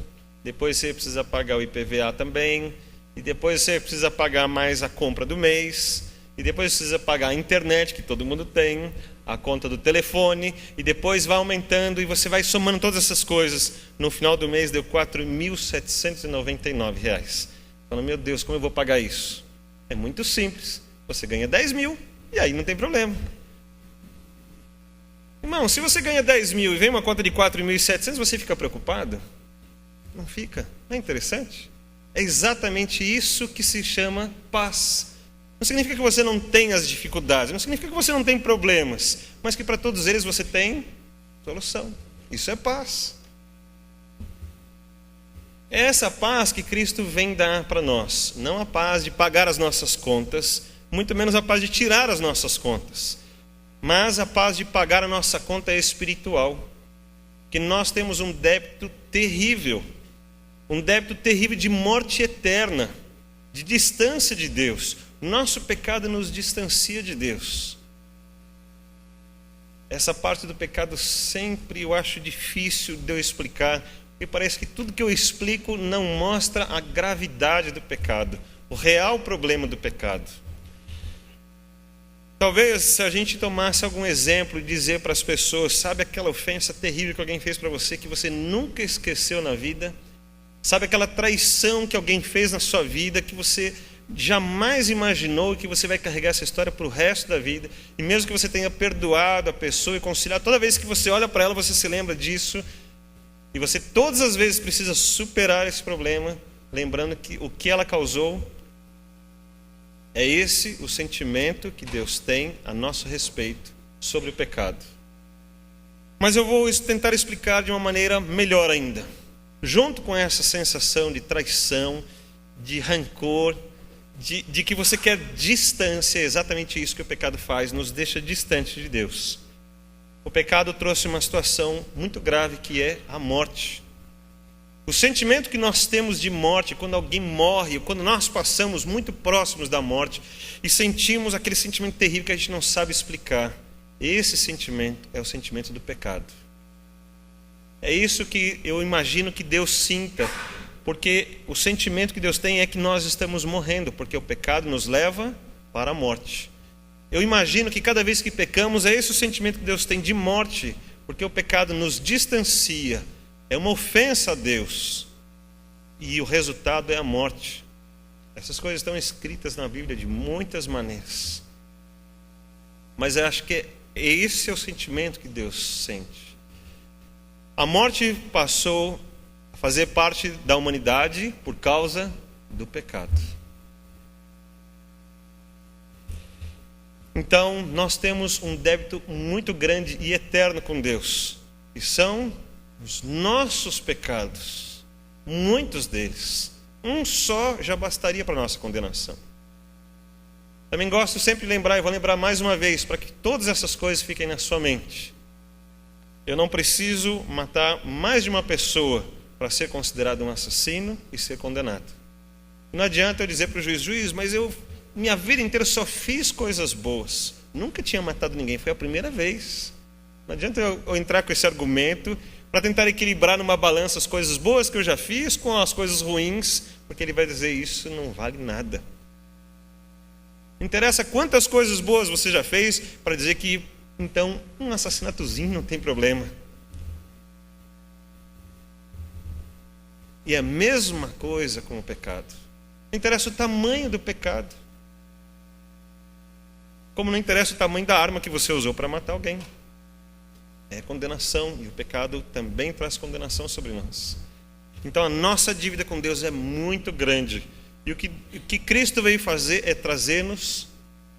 depois você precisa pagar o IPVA também, e depois você precisa pagar mais a compra do mês, e depois você precisa pagar a internet, que todo mundo tem, a conta do telefone, e depois vai aumentando, e você vai somando todas essas coisas. No final do mês deu R$ 4.799. Falando, meu Deus, como eu vou pagar isso? É muito simples, você ganha 10 mil, e aí não tem problema. Irmão, se você ganha 10 mil e vem uma conta de 4.700, você fica preocupado? Não fica. Não é interessante? É exatamente isso que se chama paz. Não significa que você não tem as dificuldades, não significa que você não tem problemas, mas que para todos eles você tem solução. Isso é paz. É essa paz que Cristo vem dar para nós. Não a paz de pagar as nossas contas, muito menos a paz de tirar as nossas contas. Mas a paz de pagar a nossa conta espiritual, que nós temos um débito terrível de morte eterna, de distância de Deus. Nosso pecado nos distancia de Deus. Essa parte do pecado sempre eu acho difícil de eu explicar, porque parece que tudo que eu explico não mostra a gravidade do pecado, o real problema do pecado. Talvez se a gente tomasse algum exemplo e dizer para as pessoas, sabe aquela ofensa terrível que alguém fez para você, que você nunca esqueceu na vida? Sabe aquela traição que alguém fez na sua vida, que você jamais imaginou que você vai carregar essa história para o resto da vida? E mesmo que você tenha perdoado a pessoa e conciliado, toda vez que você olha para ela, você se lembra disso. E você todas as vezes precisa superar esse problema, lembrando que o que ela causou. É esse o sentimento que Deus tem a nosso respeito sobre o pecado. Mas eu vou tentar explicar de uma maneira melhor ainda. Junto com essa sensação de traição, de rancor, de que você quer distância, é exatamente isso que o pecado faz, nos deixa distante de Deus. O pecado trouxe uma situação muito grave, que é a morte. O sentimento que nós temos de morte, quando alguém morre, quando nós passamos muito próximos da morte e sentimos aquele sentimento terrível que a gente não sabe explicar, esse sentimento é o sentimento do pecado. É isso que eu imagino que Deus sinta, porque o sentimento que Deus tem é que nós estamos morrendo, porque o pecado nos leva para a morte. Eu imagino que cada vez que pecamos, é esse o sentimento que Deus tem de morte, porque o pecado nos distancia. É uma ofensa a Deus. E o resultado é a morte. Essas coisas estão escritas na Bíblia de muitas maneiras. Mas eu acho que esse é o sentimento que Deus sente. A morte passou a fazer parte da humanidade por causa do pecado. Então, nós temos um débito muito grande e eterno com Deus. E são os nossos pecados, muitos deles. Um só já bastaria para a nossa condenação. Também gosto sempre de lembrar, e vou lembrar mais uma vez, para que todas essas coisas fiquem na sua mente. Eu não preciso matar mais de uma pessoa para ser considerado um assassino e ser condenado. Não adianta eu dizer para o juiz, mas eu minha vida inteira só fiz coisas boas. Nunca tinha matado ninguém, foi a primeira vez. Não adianta eu entrar com esse argumento para tentar equilibrar numa balança as coisas boas que eu já fiz com as coisas ruins, porque ele vai dizer isso não vale nada. Não interessa quantas coisas boas você já fez para dizer que, então, um assassinato não tem problema. E é a mesma coisa com o pecado. Não interessa o tamanho do pecado. Como não interessa o tamanho da arma que você usou para matar alguém. É condenação, e o pecado também traz condenação sobre nós. Então a nossa dívida com Deus é muito grande. E o que Cristo veio fazer é trazer-nos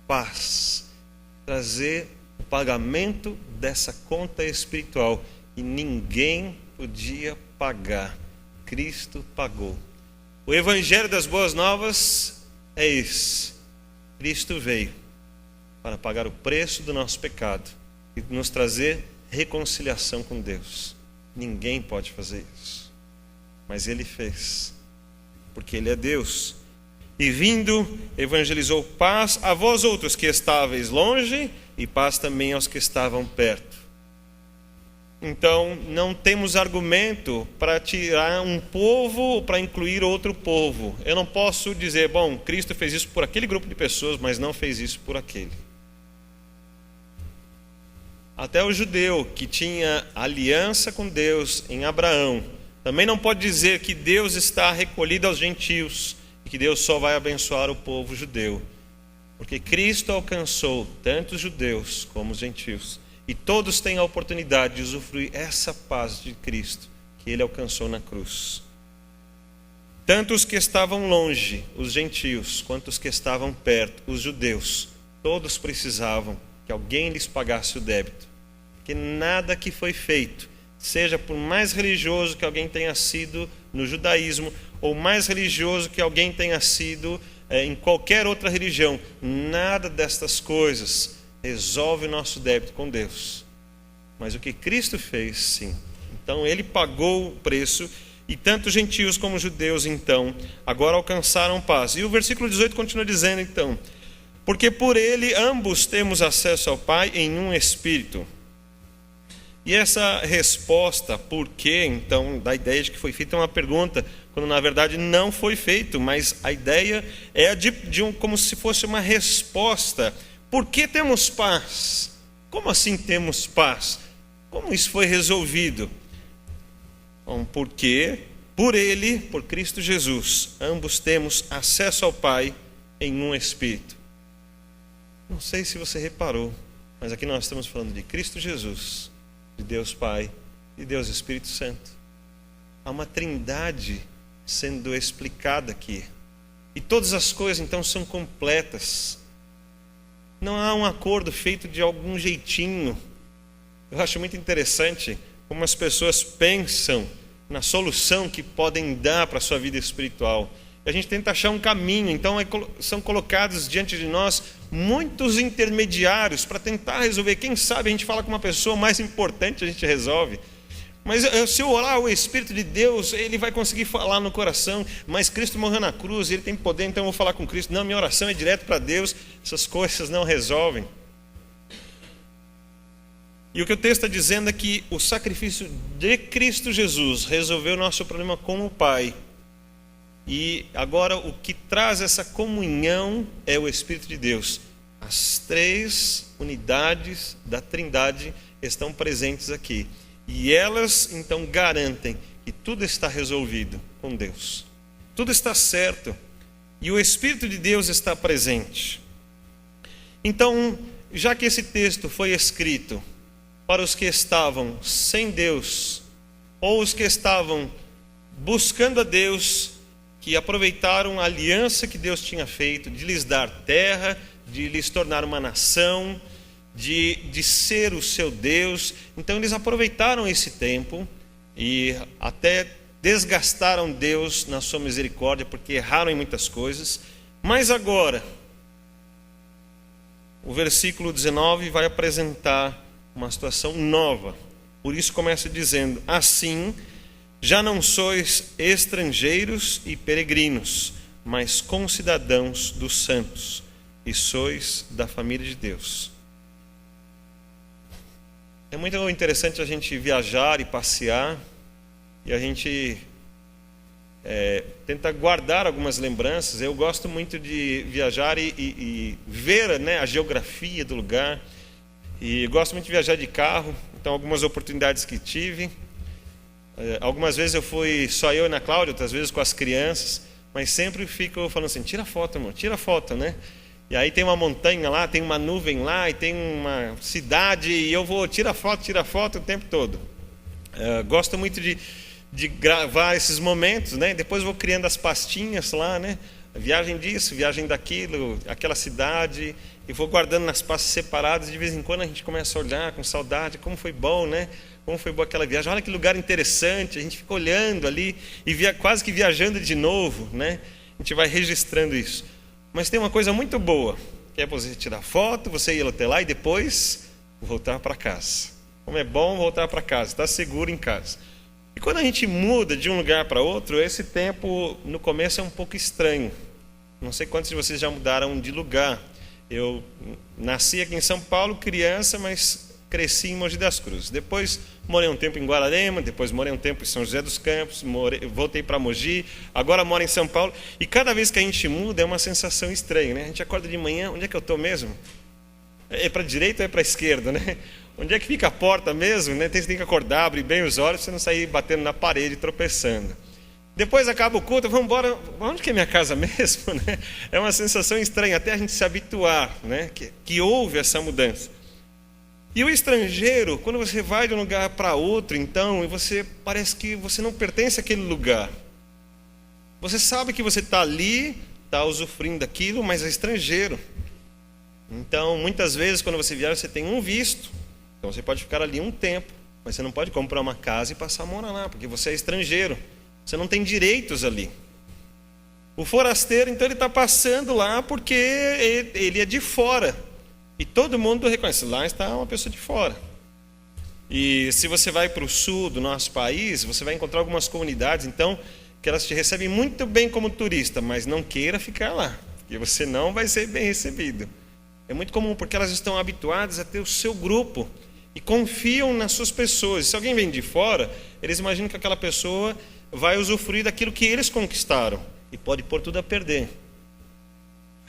paz. Trazer o pagamento dessa conta espiritual. E ninguém podia pagar. Cristo pagou. O Evangelho das Boas Novas é esse. Cristo veio para pagar o preço do nosso pecado e nos trazer reconciliação com Deus. Ninguém pode fazer isso, mas Ele fez, porque Ele é Deus. E vindo, evangelizou paz a vós outros que estáveis longe, e paz também aos que estavam perto. Então, não temos argumento para tirar um povo para incluir outro povo. Eu não posso dizer, bom, Cristo fez isso por aquele grupo de pessoas, mas não fez isso por aquele. Até o judeu que tinha aliança com Deus em Abraão, também não pode dizer que Deus está recolhido aos gentios e que Deus só vai abençoar o povo judeu. Porque Cristo alcançou tanto os judeus como os gentios. E todos têm a oportunidade de usufruir essa paz de Cristo que Ele alcançou na cruz. Tanto os que estavam longe, os gentios, quanto os que estavam perto, os judeus, todos precisavam que alguém lhes pagasse o débito. Porque nada que foi feito, seja por mais religioso que alguém tenha sido no judaísmo, ou mais religioso que alguém tenha sido em qualquer outra religião, nada destas coisas resolve o nosso débito com Deus. Mas o que Cristo fez, sim. Então Ele pagou o preço, e tanto gentios como judeus, então, agora alcançaram paz. E o versículo 18 continua dizendo, então, porque por Ele ambos temos acesso ao Pai em um Espírito. E essa resposta, por quê, então, da ideia de que foi feita uma pergunta, quando na verdade não foi feito, mas a ideia é como se fosse uma resposta. Por que temos paz? Como assim temos paz? Como isso foi resolvido? Bom, porque por Ele, por Cristo Jesus, ambos temos acesso ao Pai em um Espírito. Não sei se você reparou, mas aqui nós estamos falando de Cristo Jesus, de Deus Pai e Deus Espírito Santo. Há uma trindade sendo explicada aqui. E todas as coisas então são completas. Não há um acordo feito de algum jeitinho. Eu acho muito interessante como as pessoas pensam na solução que podem dar para a sua vida espiritual. E a gente tenta achar um caminho, então são colocados diante de nós muitos intermediários para tentar resolver. Quem sabe a gente fala com uma pessoa mais importante, a gente resolve. Mas se eu orar, o Espírito de Deus, Ele vai conseguir falar no coração. Mas Cristo morreu na cruz, Ele tem poder, então eu vou falar com Cristo. Não, minha oração é direto para Deus. Essas coisas não resolvem. E o que o texto está dizendo é que o sacrifício de Cristo Jesus resolveu o nosso problema com o Pai. E agora o que traz essa comunhão é o Espírito de Deus. As três unidades da Trindade estão presentes aqui. E elas então garantem que tudo está resolvido com Deus. Tudo está certo. E o Espírito de Deus está presente. Então, já que esse texto foi escrito para os que estavam sem Deus, ou os que estavam buscando a Deus, que aproveitaram a aliança que Deus tinha feito, de lhes dar terra, de lhes tornar uma nação, de ser o seu Deus. Então eles aproveitaram esse tempo e até desgastaram Deus na sua misericórdia, porque erraram em muitas coisas. Mas agora, o versículo 19 vai apresentar uma situação nova. Por isso começa dizendo, assim, Já não sois estrangeiros e peregrinos, mas concidadãos dos santos, e sois da família de Deus. É muito interessante a gente viajar e passear, e a gente tenta guardar algumas lembranças. Eu gosto muito de viajar e ver, né, a geografia do lugar, e gosto muito de viajar de carro. Então, algumas oportunidades que tive, algumas vezes eu fui só eu e a Cláudia, outras vezes com as crianças, mas sempre fico falando assim: tira foto, amor, tira foto, né? E aí tem uma montanha lá, tem uma nuvem lá, e tem uma cidade, e eu vou tira foto o tempo todo. Gosto muito de gravar esses momentos, né? Depois vou criando as pastinhas lá, né? Viagem disso, viagem daquilo, aquela cidade, e vou guardando nas pastas separadas. De vez em quando a gente começa a olhar com saudade, como foi bom, né? Como foi boa aquela viagem, olha que lugar interessante. A gente fica olhando ali e quase que viajando de novo, né? A gente vai registrando isso. Mas tem uma coisa muito boa, que é você tirar foto, você ir até lá e depois voltar para casa. Como é bom voltar para casa, estar seguro em casa. E quando a gente muda de um lugar para outro, esse tempo no começo é um pouco estranho. Não sei quantos de vocês já mudaram de lugar. Eu nasci aqui em São Paulo, criança, mas cresci em Mogi das Cruzes. Depois morei um tempo em Guararema, depois morei um tempo em São José dos Campos, voltei para Mogi, agora moro em São Paulo. E cada vez que a gente muda é uma sensação estranha, né? A gente acorda de manhã, onde é que eu estou mesmo? É para a direita ou é para a esquerda, né? Onde é que fica a porta mesmo, né? Você tem que acordar, abrir bem os olhos, para você não sair batendo na parede, tropeçando. Depois acaba o culto, vamos embora, onde que é minha casa mesmo, né? É uma sensação estranha, até a gente se habituar, né? Que houve essa mudança. E o estrangeiro, quando você vai de um lugar para outro, então, e você parece que você não pertence àquele lugar. Você sabe que você está ali, está usufruindo daquilo, mas é estrangeiro. Então, muitas vezes, quando você viaja, você tem um visto. Então, você pode ficar ali um tempo, mas você não pode comprar uma casa e passar a morar lá, porque você é estrangeiro. Você não tem direitos ali. O forasteiro, então, ele está passando lá porque ele é de fora. E todo mundo reconhece, lá está uma pessoa de fora. E se você vai para o sul do nosso país, você vai encontrar algumas comunidades, então, que elas te recebem muito bem como turista, mas não queira ficar lá, porque você não vai ser bem recebido. É muito comum, porque elas estão habituadas a ter o seu grupo e confiam nas suas pessoas. Se alguém vem de fora, eles imaginam que aquela pessoa vai usufruir daquilo que eles conquistaram e pode pôr tudo a perder.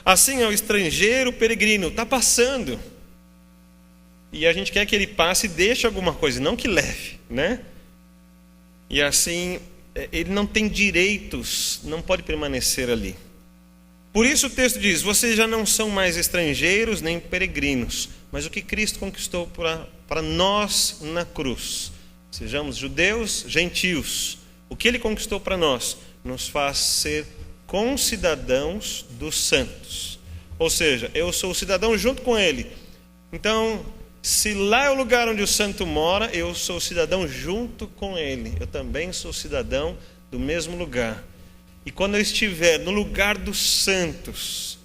Assim é o estrangeiro, o peregrino, está passando. E a gente quer que ele passe e deixe alguma coisa, não que leve, né? E assim, ele não tem direitos, não pode permanecer ali. Por isso o texto diz: vocês já não são mais estrangeiros nem peregrinos, mas o que Cristo conquistou para nós na cruz. Sejamos judeus, gentios. O que Ele conquistou para nós nos faz ser concidadãos dos santos. Ou seja, eu sou cidadão junto com Ele. Então, se lá é o lugar onde o santo mora, eu sou cidadão junto com Ele. Eu também sou cidadão do mesmo lugar. E quando eu estiver no lugar dos santos,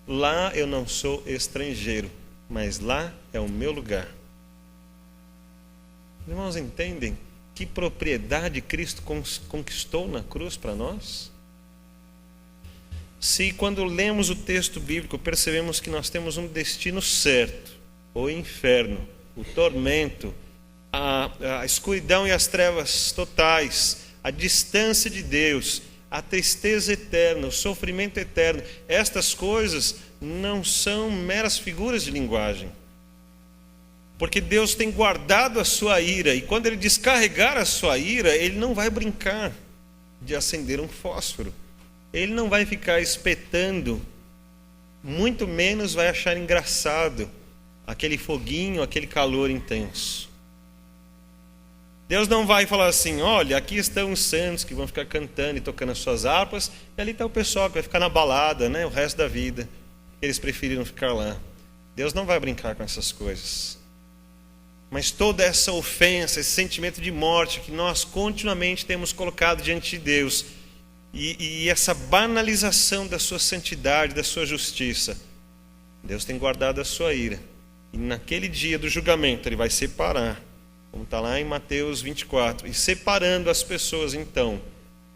lá eu não sou estrangeiro, mas lá é o meu lugar. Irmãos, entendem que propriedade Cristo conquistou na cruz para nós? Se quando lemos o texto bíblico percebemos que nós temos um destino certo, o inferno, o tormento, a escuridão e as trevas totais, a distância de Deus, a tristeza eterna, o sofrimento eterno, estas coisas não são meras figuras de linguagem. Porque Deus tem guardado a sua ira, e quando Ele descarregar a sua ira, Ele não vai brincar de acender um fósforo. Ele não vai ficar espetando, muito menos vai achar engraçado aquele foguinho, aquele calor intenso. Deus não vai falar assim: olha, aqui estão os santos que vão ficar cantando e tocando as suas harpas, e ali está o pessoal que vai ficar na balada, né, o resto da vida. Eles preferiram ficar lá. Deus não vai brincar com essas coisas. Mas toda essa ofensa, esse sentimento de morte que nós continuamente temos colocado diante de Deus, e essa banalização da sua santidade, da sua justiça, Deus tem guardado a sua ira. E naquele dia do julgamento Ele vai separar como está lá em Mateus 24, e separando as pessoas então,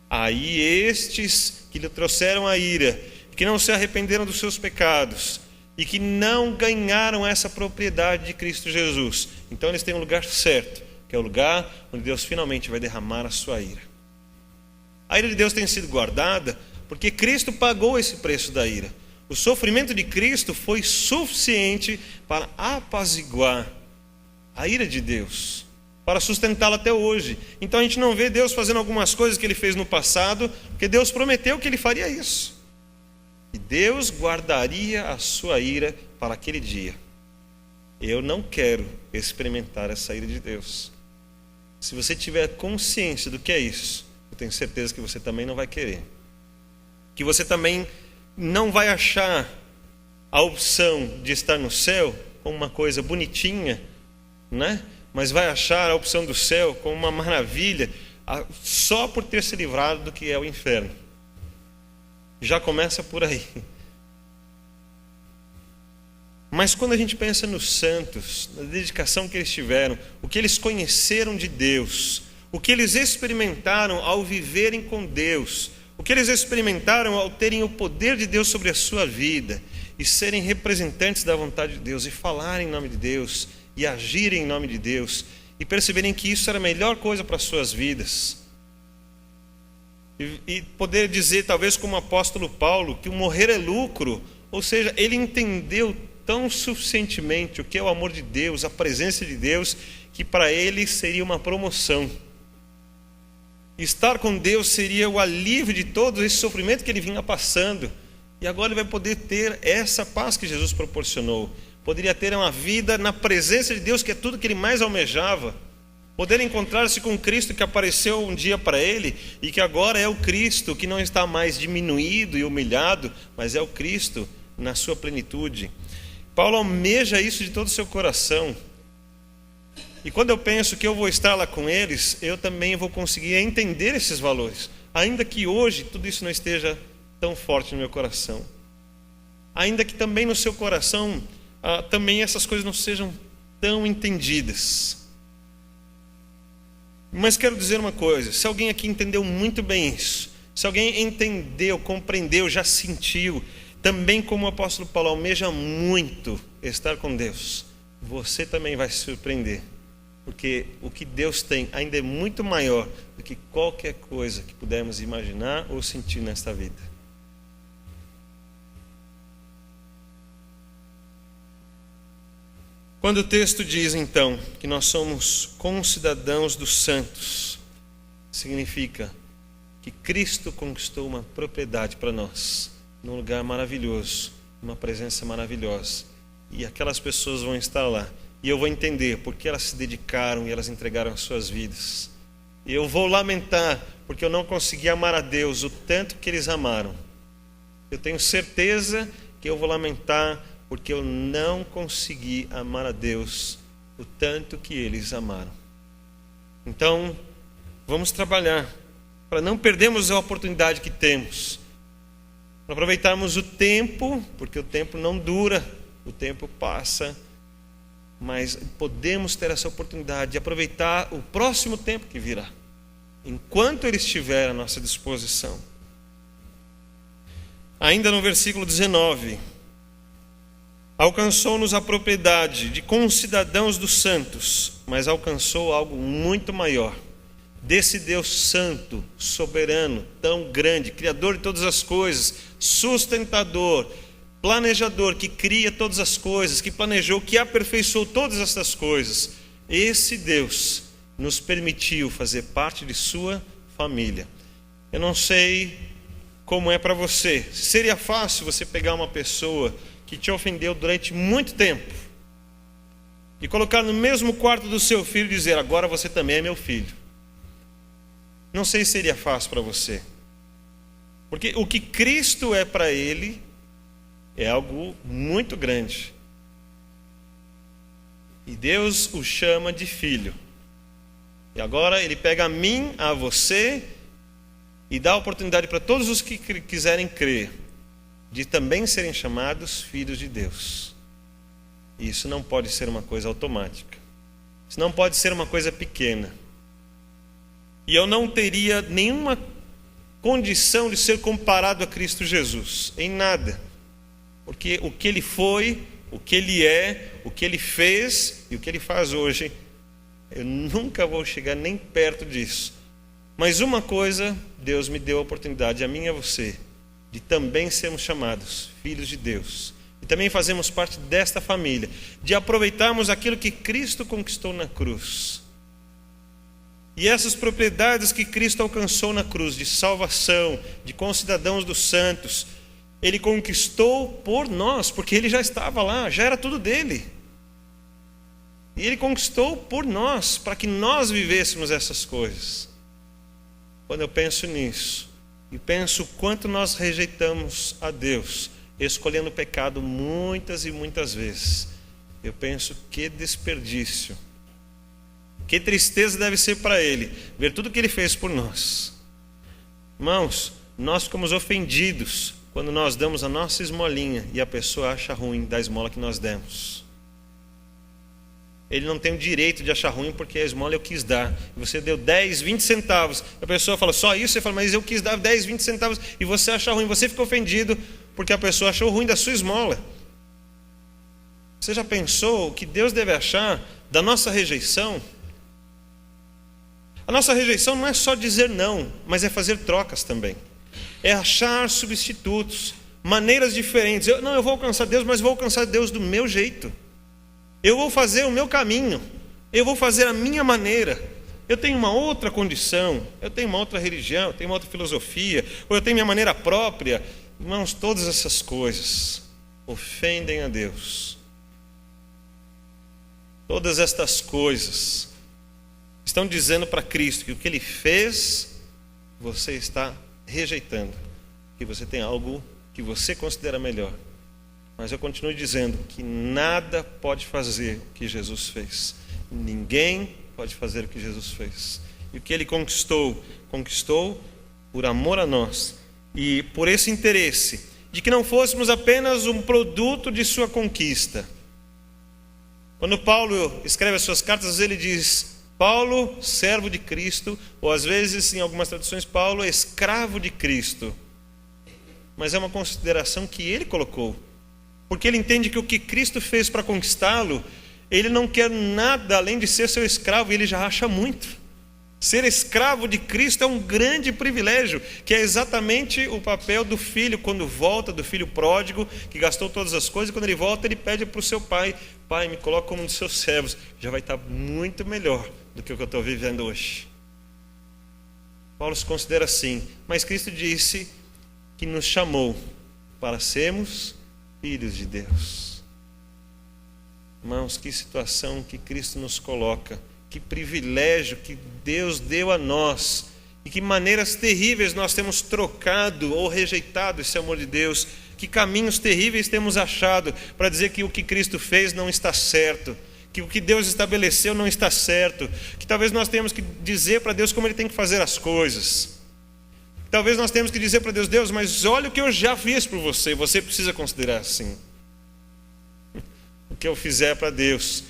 aí estes que lhe trouxeram a ira, que não se arrependeram dos seus pecados, e que não ganharam essa propriedade de Cristo Jesus, então eles têm um lugar certo, que é o lugar onde Deus finalmente vai derramar a sua ira. A ira de Deus tem sido guardada porque Cristo pagou esse preço da ira. O sofrimento de Cristo foi suficiente para apaziguar a ira de Deus, para sustentá-la até hoje. Então a gente não vê Deus fazendo algumas coisas que Ele fez no passado, porque Deus prometeu que Ele faria isso. E Deus guardaria a sua ira para aquele dia. Eu não quero experimentar essa ira de Deus. Se você tiver consciência do que é isso, eu tenho certeza que você também não vai querer. Que você também não vai achar a opção de estar no céu como uma coisa bonitinha, né? Mas vai achar a opção do céu como uma maravilha só por ter se livrado do que é o inferno. Já começa por aí. Mas quando a gente pensa nos santos, na dedicação que eles tiveram, o que eles conheceram de Deus, o que eles experimentaram ao viverem com Deus, o que eles experimentaram ao terem o poder de Deus sobre a sua vida e serem representantes da vontade de Deus e falarem em nome de Deus e agirem em nome de Deus e perceberem que isso era a melhor coisa para as suas vidas. E poder dizer, talvez como o apóstolo Paulo, que o morrer é lucro, ou seja, ele entendeu tão suficientemente o que é o amor de Deus, a presença de Deus, que para ele seria uma promoção. Estar com Deus seria o alívio de todo esse sofrimento que ele vinha passando. E agora ele vai poder ter essa paz que Jesus proporcionou. Poderia ter uma vida na presença de Deus, que é tudo que ele mais almejava. Poder encontrar-se com Cristo que apareceu um dia para ele e que agora é o Cristo que não está mais diminuído e humilhado, mas é o Cristo na sua plenitude. Paulo almeja isso de todo o seu coração. E quando eu penso que eu vou estar lá com eles, eu também vou conseguir entender esses valores, ainda que hoje tudo isso não esteja tão forte no meu coração. Ainda que também no seu coração também essas coisas não sejam tão entendidas. Mas quero dizer uma coisa, se alguém aqui entendeu muito bem isso, se alguém entendeu, compreendeu, já sentiu, também como o apóstolo Paulo almeja muito estar com Deus, você também vai se surpreender, porque o que Deus tem ainda é muito maior do que qualquer coisa que pudermos imaginar ou sentir nesta vida. Quando o texto diz, então, que nós somos concidadãos dos santos, significa que Cristo conquistou uma propriedade para nós, num lugar maravilhoso, uma presença maravilhosa. E aquelas pessoas vão estar lá. E eu vou entender porque elas se dedicaram e elas entregaram as suas vidas. E eu vou lamentar porque eu não consegui amar a Deus o tanto que eles amaram. Eu tenho certeza que eu vou lamentar porque eu não consegui amar a Deus o tanto que eles amaram. Então, vamos trabalhar para não perdermos a oportunidade que temos, para aproveitarmos o tempo, porque o tempo não dura, o tempo passa, mas podemos ter essa oportunidade de aproveitar o próximo tempo que virá, enquanto ele estiver à nossa disposição. Ainda no versículo 19, alcançou-nos a propriedade de concidadãos dos santos, mas alcançou algo muito maior. Desse Deus santo, soberano, tão grande, criador de todas as coisas, sustentador, planejador, que cria todas as coisas, que planejou, que aperfeiçoou todas essas coisas. Esse Deus nos permitiu fazer parte de sua família. Eu não sei como é para você. Seria fácil você pegar uma pessoa que te ofendeu durante muito tempo e colocar no mesmo quarto do seu filho e dizer, agora você também é meu filho. Não sei se seria fácil para você. Porque o que Cristo é para ele é algo muito grande. E Deus o chama de filho. E agora ele pega a mim, a você, e dá a oportunidade para todos os que quiserem crer, de também serem chamados filhos de Deus. E isso não pode ser uma coisa automática. Isso não pode ser uma coisa pequena. E eu não teria nenhuma condição de ser comparado a Cristo Jesus, em nada. Porque o que Ele foi, o que Ele é, o que Ele fez e o que Ele faz hoje, eu nunca vou chegar nem perto disso. Mas uma coisa, Deus me deu a oportunidade, a mim e a você, de também sermos chamados filhos de Deus. E também fazemos parte desta família, de aproveitarmos aquilo que Cristo conquistou na cruz. E essas propriedades que Cristo alcançou na cruz, de salvação, de concidadãos dos santos, Ele conquistou por nós, porque Ele já estava lá, já era tudo dele. E Ele conquistou por nós, para que nós vivêssemos essas coisas. Quando eu penso nisso, e penso o quanto nós rejeitamos a Deus, escolhendo o pecado muitas e muitas vezes, eu penso, que desperdício. Que tristeza deve ser para Ele ver tudo que Ele fez por nós. Irmãos, nós ficamos ofendidos quando nós damos a nossa esmolinha e a pessoa acha ruim da esmola que nós demos. Ele não tem o direito de achar ruim porque a esmola eu quis dar. Você deu 10, 20 centavos. A pessoa fala, só isso? Você fala, mas eu quis dar 10, 20 centavos e você acha ruim. Você fica ofendido porque a pessoa achou ruim da sua esmola. Você já pensou o que Deus deve achar da nossa rejeição? A nossa rejeição não é só dizer não, mas é fazer trocas também. É achar substitutos, maneiras diferentes. Eu vou alcançar Deus, mas vou alcançar Deus do meu jeito. Eu vou fazer o meu caminho. Eu vou fazer a minha maneira. Eu tenho uma outra condição. Eu tenho uma outra religião. Eu tenho uma outra filosofia. Ou eu tenho minha maneira própria. Irmãos, todas essas coisas ofendem a Deus. Todas estas coisas estão dizendo para Cristo que o que Ele fez, você está rejeitando. Que você tem algo que você considera melhor. Mas eu continuo dizendo que nada pode fazer o que Jesus fez. Ninguém pode fazer o que Jesus fez. E o que Ele conquistou, conquistou por amor a nós. E por esse interesse de que não fôssemos apenas um produto de sua conquista. Quando Paulo escreve as suas cartas, ele diz, Paulo, servo de Cristo, ou às vezes, em algumas traduções, Paulo, escravo de Cristo. Mas é uma consideração que ele colocou. Porque ele entende que o que Cristo fez para conquistá-lo, ele não quer nada além de ser seu escravo, e ele já acha muito. Ser escravo de Cristo é um grande privilégio, que é exatamente o papel do filho, quando volta, do filho pródigo, que gastou todas as coisas, e quando ele volta, ele pede para o seu pai, pai, me coloca como um dos seus servos, já vai estar muito melhor do que o que eu estou vivendo hoje. Paulo se considera assim, mas Cristo disse que nos chamou para sermos filhos de Deus. Irmãos, que situação que Cristo nos coloca, que privilégio que Deus deu a nós, e que maneiras terríveis nós temos trocado ou rejeitado esse amor de Deus, que caminhos terríveis temos achado para dizer que o que Cristo fez não está certo, que o que Deus estabeleceu não está certo, que talvez nós tenhamos que dizer para Deus como Ele tem que fazer as coisas. Talvez nós temos que dizer para Deus, Deus, mas olha o que eu já fiz por você, você precisa considerar assim. O que eu fizer para Deus,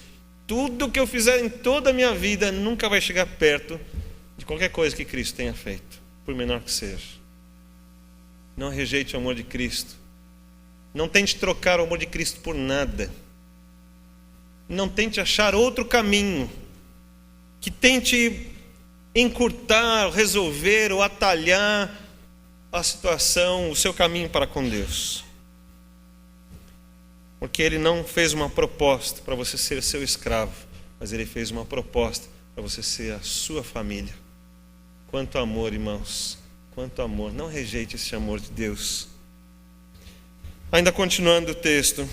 tudo o que eu fizer em toda a minha vida nunca vai chegar perto de qualquer coisa que Cristo tenha feito, por menor que seja. Não rejeite o amor de Cristo. Não tente trocar o amor de Cristo por nada. Não tente achar outro caminho que tente encurtar, resolver ou atalhar a situação, o seu caminho para com Deus. Porque Ele não fez uma proposta para você ser seu escravo, mas Ele fez uma proposta para você ser a sua família. Quanto amor, irmãos, quanto amor. Não rejeite esse amor de Deus. Ainda continuando o texto,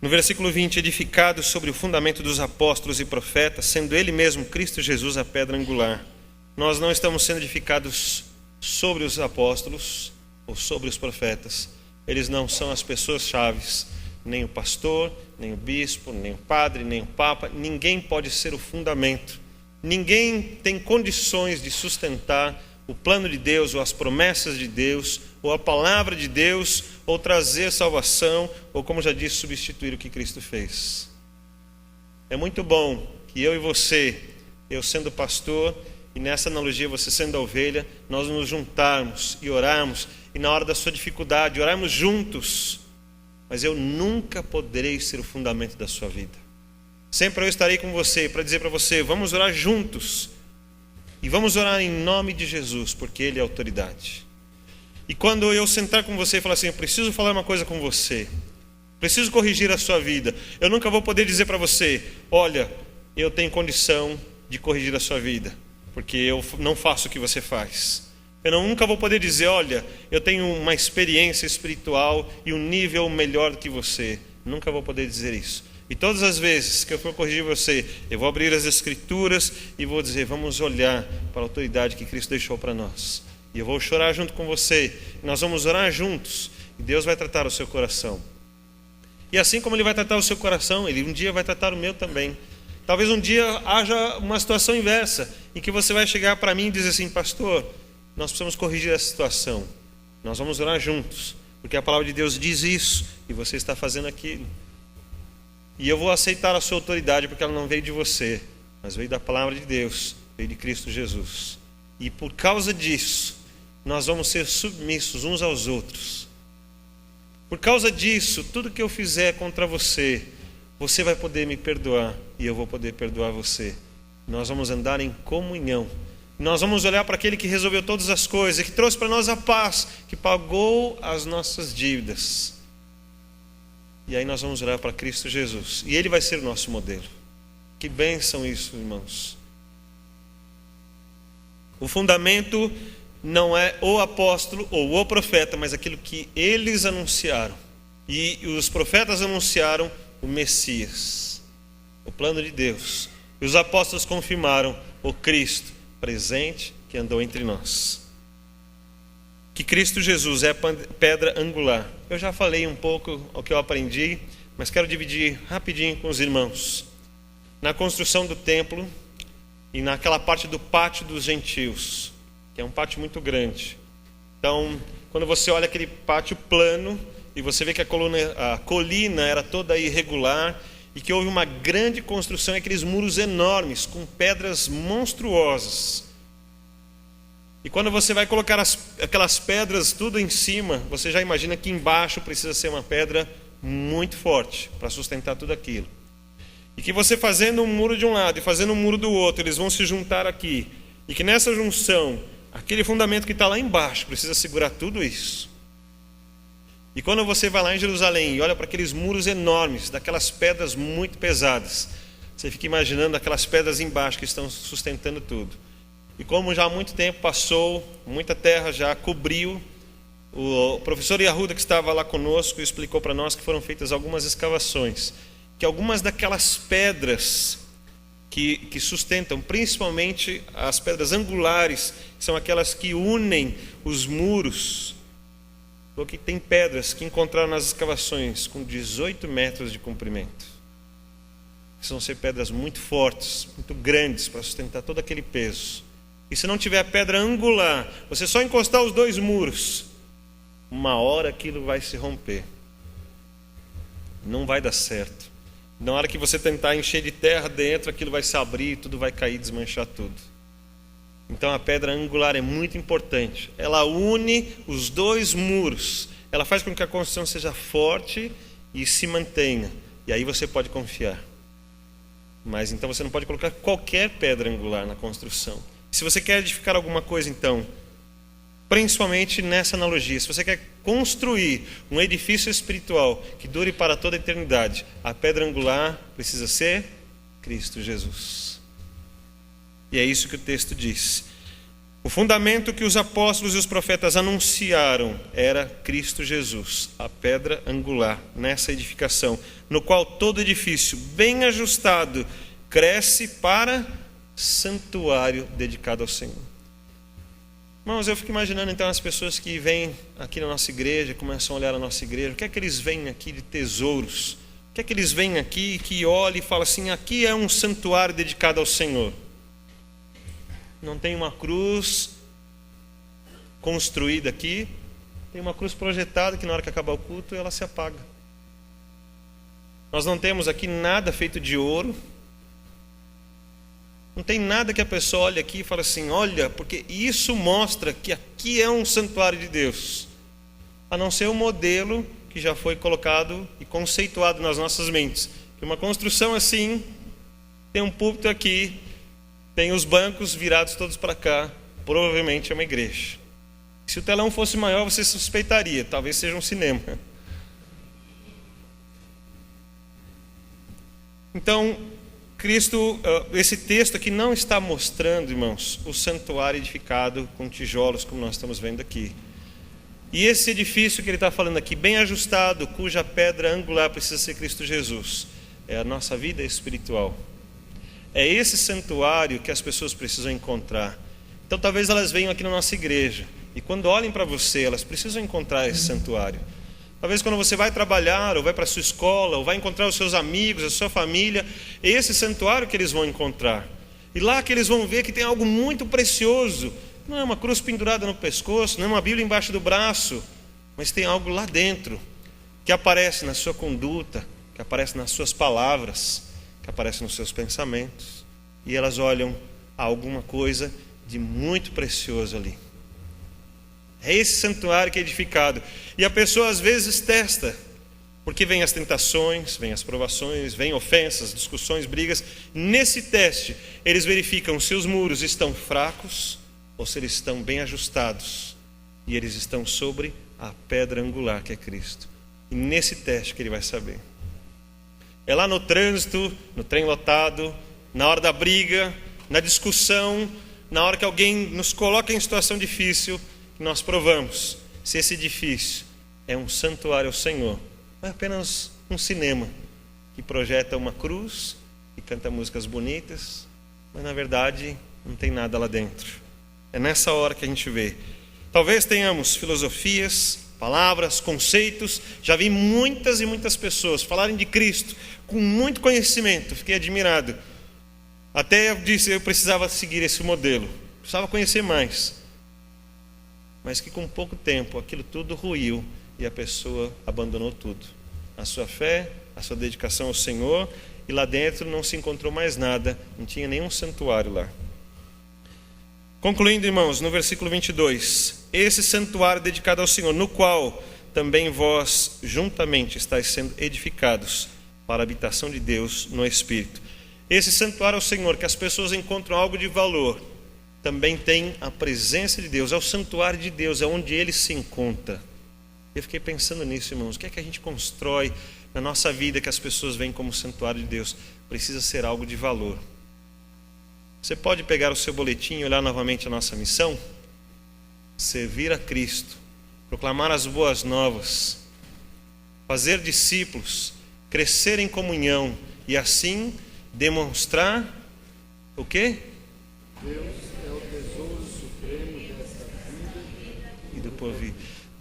no versículo 20, edificado sobre o fundamento dos apóstolos e profetas, sendo Ele mesmo, Cristo Jesus, a pedra angular. Nós não estamos sendo edificados sobre os apóstolos ou sobre os profetas. Eles não são as pessoas chaves, nem o pastor, nem o bispo, nem o padre, nem o papa. Ninguém pode ser o fundamento. Ninguém tem condições de sustentar o plano de Deus, ou as promessas de Deus, ou a palavra de Deus, ou trazer salvação, ou como já disse, substituir o que Cristo fez. É muito bom que eu e você, eu sendo pastor, e nessa analogia você sendo a ovelha, nós nos juntarmos e orarmos, e na hora da sua dificuldade, orarmos juntos. Mas eu nunca poderei ser o fundamento da sua vida. Sempre eu estarei com você para dizer para você, vamos orar juntos. E vamos orar em nome de Jesus, porque Ele é autoridade. E quando eu sentar com você e falar assim, eu preciso falar uma coisa com você, preciso corrigir a sua vida, eu nunca vou poder dizer para você, olha, eu tenho condição de corrigir a sua vida, porque eu não faço o que você faz. Eu nunca vou poder dizer, olha, eu tenho uma experiência espiritual e um nível melhor do que você. Nunca vou poder dizer isso. E todas as vezes que eu for corrigir você, eu vou abrir as Escrituras e vou dizer, vamos olhar para a autoridade que Cristo deixou para nós. E eu vou chorar junto com você. E nós vamos orar juntos. E Deus vai tratar o seu coração. E assim como Ele vai tratar o seu coração, Ele um dia vai tratar o meu também. Talvez um dia haja uma situação inversa, em que você vai chegar para mim e dizer assim, pastor, nós precisamos corrigir essa situação. Nós vamos orar juntos, porque a palavra de Deus diz isso, e você está fazendo aquilo. E eu vou aceitar a sua autoridade, porque ela não veio de você, mas veio da palavra de Deus, veio de Cristo Jesus. E por causa disso, nós vamos ser submissos uns aos outros. Por causa disso, tudo que eu fizer contra você, você vai poder me perdoar, e eu vou poder perdoar você. Nós vamos andar em comunhão. Nós vamos olhar para aquele que resolveu todas as coisas, que trouxe para nós a paz, que pagou as nossas dívidas. E aí nós vamos olhar para Cristo Jesus. E Ele vai ser o nosso modelo. Que bênção isso, irmãos. O fundamento não é o apóstolo ou o profeta, mas aquilo que eles anunciaram. E os profetas anunciaram o Messias, o plano de Deus. E os apóstolos confirmaram o Cristo presente que andou entre nós. Que Cristo Jesus é a pedra angular. Eu já falei um pouco o que eu aprendi, mas quero dividir rapidinho com os irmãos. Na construção do templo e naquela parte do pátio dos gentios, que é um pátio muito grande. Então, quando você olha aquele pátio plano e você vê que a colina era toda irregular e que houve uma grande construção, aqueles muros enormes com pedras monstruosas. E quando você vai colocar aquelas pedras tudo em cima, você já imagina que embaixo precisa ser uma pedra muito forte para sustentar tudo aquilo. E que você fazendo um muro de um lado e fazendo um muro do outro, eles vão se juntar aqui. E que nessa junção, aquele fundamento que está lá embaixo precisa segurar tudo isso. E quando você vai lá em Jerusalém e olha para aqueles muros enormes, daquelas pedras muito pesadas, você fica imaginando aquelas pedras embaixo que estão sustentando tudo. E como já há muito tempo passou, muita terra já cobriu, o professor Yahuda, que estava lá conosco, explicou para nós que foram feitas algumas escavações, que algumas daquelas pedras que sustentam, principalmente as pedras angulares, que são aquelas que unem os muros, porque tem pedras que encontraram nas escavações com 18 metros de comprimento. Precisam ser pedras muito fortes, muito grandes para sustentar todo aquele peso. E se não tiver pedra angular, você só encostar os dois muros, uma hora aquilo vai se romper. Não vai dar certo. Na hora que você tentar encher de terra dentro, aquilo vai se abrir, tudo vai cair, desmanchar tudo. Então a pedra angular é muito importante. Ela une os dois muros. Ela faz com que a construção seja forte e se mantenha. E aí você pode confiar. Mas então você não pode colocar qualquer pedra angular na construção. Se você quer edificar alguma coisa, então, principalmente nessa analogia, se você quer construir um edifício espiritual que dure para toda a eternidade, a pedra angular precisa ser Cristo Jesus. E é isso que o texto diz. O fundamento que os apóstolos e os profetas anunciaram era Cristo Jesus, a pedra angular nessa edificação, no qual todo edifício bem ajustado cresce para santuário dedicado ao Senhor. Irmãos, eu fico imaginando então as pessoas que vêm aqui na nossa igreja, começam a olhar a nossa igreja, o que é que eles veem aqui de tesouros? O que é que eles veem aqui que olham e falam assim, aqui é um santuário dedicado ao Senhor? Não tem uma cruz construída aqui, tem uma cruz projetada que na hora que acabar o culto ela se apaga. Nós não temos aqui nada feito de ouro, Não tem nada que a pessoa olhe aqui e fale assim, olha, porque isso mostra que aqui é um santuário de Deus. A não ser o modelo que já foi colocado e conceituado nas nossas mentes. Que uma construção assim, tem um púlpito aqui, tem os bancos virados todos para cá, provavelmente é uma igreja. Se o telão fosse maior, você suspeitaria, talvez seja um cinema. Então, Cristo, esse texto aqui não está mostrando, irmãos, o santuário edificado com tijolos, como nós estamos vendo aqui. E esse edifício que ele está falando aqui, bem ajustado, cuja pedra angular precisa ser Cristo Jesus, é a nossa vida espiritual. É esse santuário que as pessoas precisam encontrar. Então talvez elas venham aqui na nossa igreja, e quando olhem para você, elas precisam encontrar esse santuário. Talvez quando você vai trabalhar, ou vai para a sua escola, ou vai encontrar os seus amigos, a sua família, é esse santuário que eles vão encontrar. E lá que eles vão ver que tem algo muito precioso. Não é uma cruz pendurada no pescoço, não é uma Bíblia embaixo do braço, mas tem algo lá dentro, que aparece na sua conduta, que aparece nas suas palavras, que aparece nos seus pensamentos. E elas olham a alguma coisa de muito precioso ali. É esse santuário que é edificado. E a pessoa às vezes testa, porque vem as tentações, vem as provações, vem ofensas, discussões, brigas. Nesse teste, eles verificam se os muros estão fracos ou se eles estão bem ajustados. E eles estão sobre a pedra angular que é Cristo. E nesse teste que ele vai saber. É lá no trânsito, no trem lotado, na hora da briga, na discussão, na hora que alguém nos coloca em situação difícil, que nós provamos se esse edifício é um santuário ao Senhor, ou é apenas um cinema que projeta uma cruz e canta músicas bonitas, mas na verdade não tem nada lá dentro. É nessa hora que a gente vê. Talvez tenhamos filosofias, palavras, conceitos. Já vi muitas e muitas pessoas falarem de Cristo com muito conhecimento. Fiquei admirado. Até eu disse, eu precisava seguir esse modelo. Precisava conhecer mais. Mas que com pouco tempo aquilo tudo ruiu e a pessoa abandonou tudo. A sua fé, a sua dedicação ao Senhor, e lá dentro não se encontrou mais nada, não tinha nenhum santuário lá. Concluindo, irmãos, no versículo 22, esse santuário dedicado ao Senhor, no qual também vós juntamente estáis sendo edificados para a habitação de Deus no Espírito. Esse santuário ao Senhor, que as pessoas encontram algo de valor, também tem a presença de Deus, é o santuário de Deus, é onde Ele se encontra. Eu fiquei pensando nisso, irmãos, o que é que a gente constrói na nossa vida que as pessoas veem como santuário de Deus? Precisa ser algo de valor. Você pode pegar o seu boletim e olhar novamente a nossa missão? Servir a Cristo, proclamar as boas novas, fazer discípulos, crescer em comunhão e assim demonstrar o quê? Deus é o tesouro supremo desta vida e do porvir.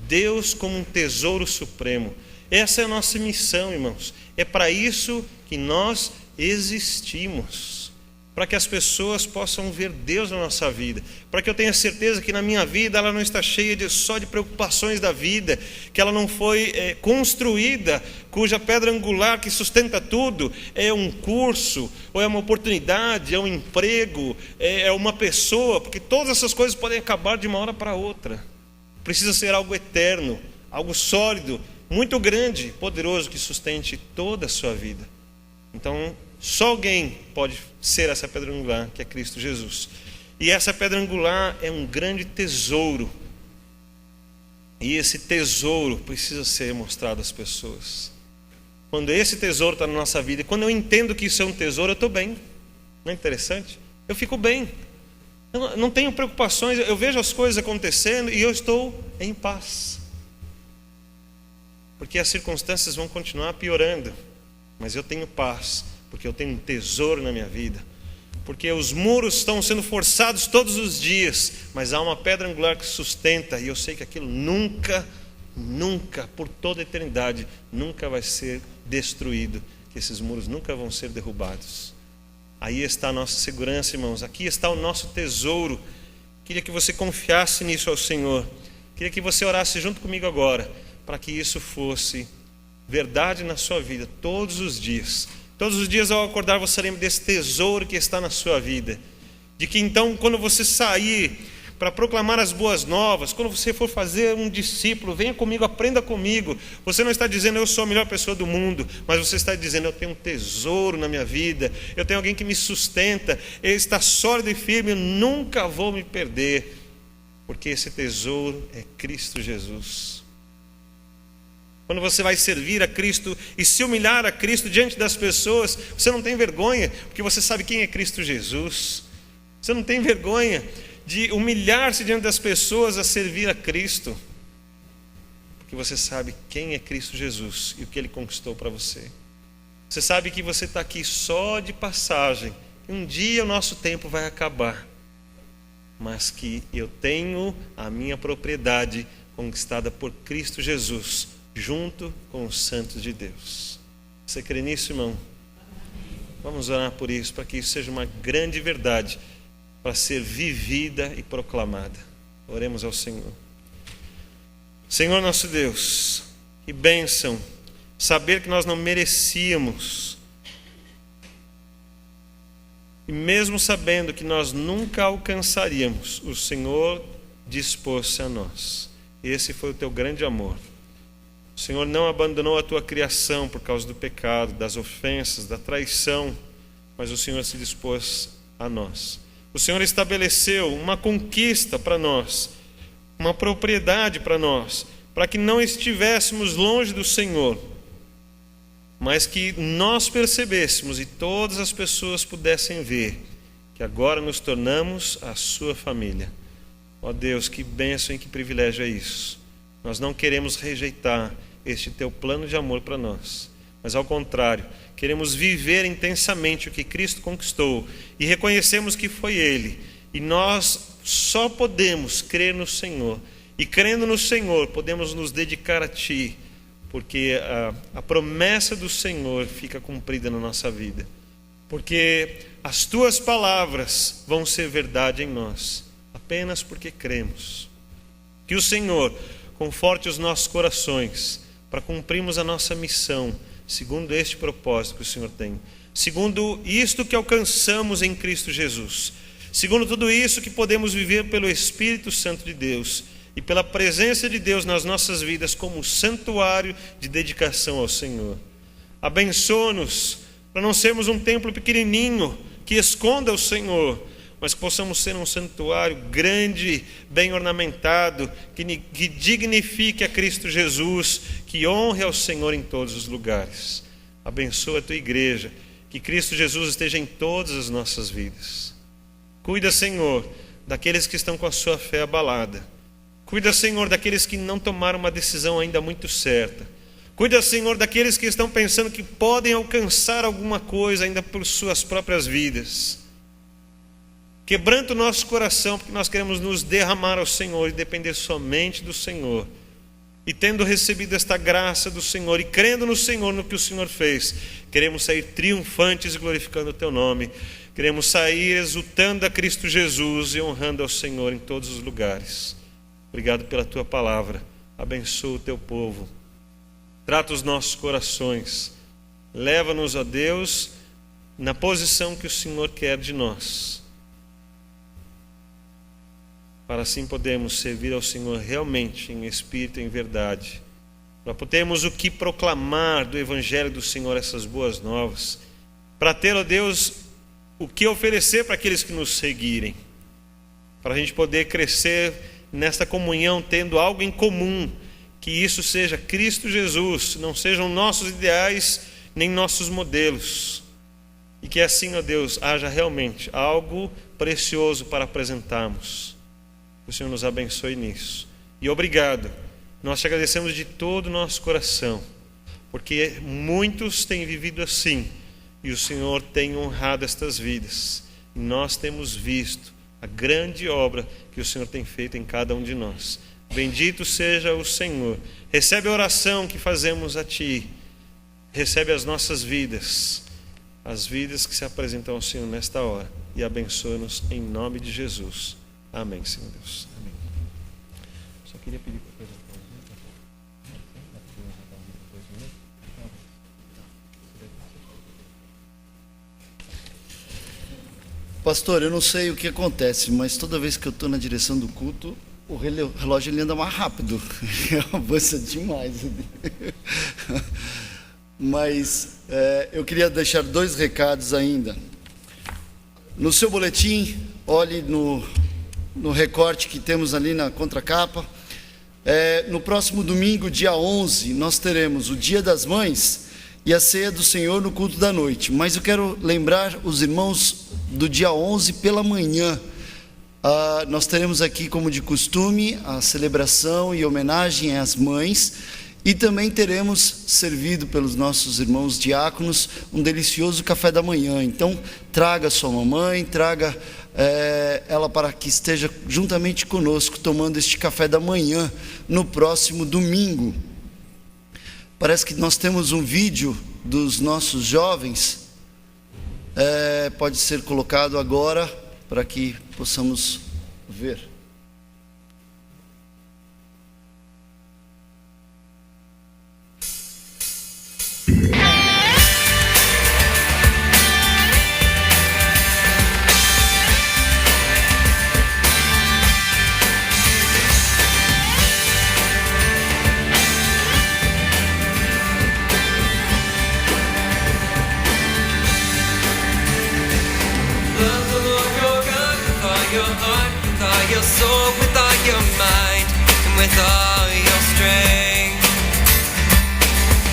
Deus como um tesouro supremo. Essa é a nossa missão, irmãos. É para isso que nós existimos. Para que as pessoas possam ver Deus na nossa vida, para que eu tenha certeza que na minha vida ela não está cheia só de preocupações da vida, que ela não foi construída, cuja pedra angular que sustenta tudo é um curso, ou é uma oportunidade, é um emprego, é uma pessoa, porque todas essas coisas podem acabar de uma hora para outra. Precisa ser algo eterno, algo sólido, muito grande, poderoso, que sustente toda a sua vida. Então, só alguém pode ser essa pedra angular, que é Cristo Jesus. E essa pedra angular é um grande tesouro. E esse tesouro precisa ser mostrado às pessoas. Quando esse tesouro está na nossa vida, quando eu entendo que isso é um tesouro, eu estou bem. Não é interessante? Eu fico bem. Eu não tenho preocupações, eu vejo as coisas acontecendo e eu estou em paz. Porque as circunstâncias vão continuar piorando, mas eu tenho paz. Porque eu tenho um tesouro na minha vida. Porque os muros estão sendo forçados todos os dias, mas há uma pedra angular que sustenta, e eu sei que aquilo nunca, por toda a eternidade, nunca vai ser destruído, que esses muros nunca vão ser derrubados. Aí está a nossa segurança, irmãos, aqui está o nosso tesouro. Queria que você confiasse nisso ao Senhor. Queria que você orasse junto comigo agora, para que isso fosse verdade na sua vida todos os dias. Todos os dias ao acordar você lembra desse tesouro que está na sua vida. De que então quando você sair para proclamar as boas novas, quando você for fazer um discípulo, venha comigo, aprenda comigo. Você não está dizendo eu sou a melhor pessoa do mundo, mas você está dizendo eu tenho um tesouro na minha vida, eu tenho alguém que me sustenta, ele está sólido e firme, eu nunca vou me perder, porque esse tesouro é Cristo Jesus. Quando você vai servir a Cristo e se humilhar a Cristo diante das pessoas, você não tem vergonha, porque você sabe quem é Cristo Jesus. Você não tem vergonha de humilhar-se diante das pessoas a servir a Cristo, porque você sabe quem é Cristo Jesus e o que Ele conquistou para você. Você sabe que você está aqui só de passagem, e um dia o nosso tempo vai acabar, mas que eu tenho a minha propriedade conquistada por Cristo Jesus, junto com os santos de Deus. Você crê nisso, irmão? Vamos orar por isso, para que isso seja uma grande verdade, para ser vivida e proclamada. Oremos ao Senhor. Senhor nosso Deus, que bênção saber que nós não merecíamos, e mesmo sabendo que nós nunca alcançaríamos, o Senhor dispôs-se a nós. Esse foi o teu grande amor. O Senhor não abandonou a tua criação por causa do pecado, das ofensas, da traição, mas o Senhor se dispôs a nós. O Senhor estabeleceu uma conquista para nós, uma propriedade para nós, para que não estivéssemos longe do Senhor, mas que nós percebêssemos e todas as pessoas pudessem ver que agora nos tornamos a sua família. Ó Deus, que bênção e que privilégio é isso. Nós não queremos rejeitar este teu plano de amor para nós, mas ao contrário, queremos viver intensamente o que Cristo conquistou e reconhecemos que foi Ele. E nós só podemos crer no Senhor. E crendo no Senhor, podemos nos dedicar a Ti, porque a promessa do Senhor fica cumprida na nossa vida. Porque as Tuas palavras vão ser verdade em nós, apenas porque cremos. Que o Senhor conforte os nossos corações para cumprirmos a nossa missão, segundo este propósito que o Senhor tem, segundo isto que alcançamos em Cristo Jesus, segundo tudo isso que podemos viver pelo Espírito Santo de Deus e pela presença de Deus nas nossas vidas como santuário de dedicação ao Senhor. Abençoa-nos para não sermos um templo pequenininho que esconda o Senhor, mas que possamos ser um santuário grande, bem ornamentado, que dignifique a Cristo Jesus, que honre ao Senhor em todos os lugares. Abençoa a tua igreja, que Cristo Jesus esteja em todas as nossas vidas. Cuida, Senhor, daqueles que estão com a sua fé abalada. Cuida, Senhor, daqueles que não tomaram uma decisão ainda muito certa. Cuida, Senhor, daqueles que estão pensando que podem alcançar alguma coisa ainda por suas próprias vidas. Quebranta o nosso coração, porque nós queremos nos derramar ao Senhor e depender somente do Senhor. E tendo recebido esta graça do Senhor e crendo no Senhor, no que o Senhor fez, queremos sair triunfantes e glorificando o Teu nome. Queremos sair exultando a Cristo Jesus e honrando ao Senhor em todos os lugares. Obrigado pela Tua palavra. Abençoa o Teu povo. Trata os nossos corações. Leva-nos, ó Deus, na posição que o Senhor quer de nós, para assim podermos servir ao Senhor realmente em espírito e em verdade, para podermos o que proclamar do Evangelho do Senhor, essas boas novas, para ter, ó Deus, o que oferecer para aqueles que nos seguirem, para a gente poder crescer nesta comunhão, tendo algo em comum, que isso seja Cristo Jesus, não sejam nossos ideais nem nossos modelos, e que assim, ó Deus, haja realmente algo precioso para apresentarmos. Que o Senhor nos abençoe nisso. E obrigado. Nós te agradecemos de todo o nosso coração, porque muitos têm vivido assim, e o Senhor tem honrado estas vidas. E nós temos visto a grande obra que o Senhor tem feito em cada um de nós. Bendito seja o Senhor. Recebe a oração que fazemos a Ti. Recebe as nossas vidas, as vidas que se apresentam ao Senhor nesta hora. E abençoa-nos em nome de Jesus. Amém, Senhor Deus. Amém. Só queria pedir para Pastor, eu não sei o que acontece, mas toda vez que eu estou na direção do culto, o relógio ele anda mais rápido. Avança demais. Mas eu queria deixar 2 recados ainda. No seu boletim, olhe no recorte que temos ali na contracapa. No próximo domingo, dia 11, nós teremos o Dia das Mães e a Ceia do Senhor no culto da noite. Mas eu quero lembrar os irmãos do dia 11 pela manhã. Nós teremos aqui, como de costume, a celebração e homenagem às mães. E também teremos servido pelos nossos irmãos diáconos um delicioso café da manhã. Então, traga sua mamãe, traga ela para que esteja juntamente conosco tomando este café da manhã no próximo domingo. Parece que nós temos um vídeo dos nossos jovens. Pode ser colocado agora para que possamos ver. Your soul, with all your mind, and with all your strength.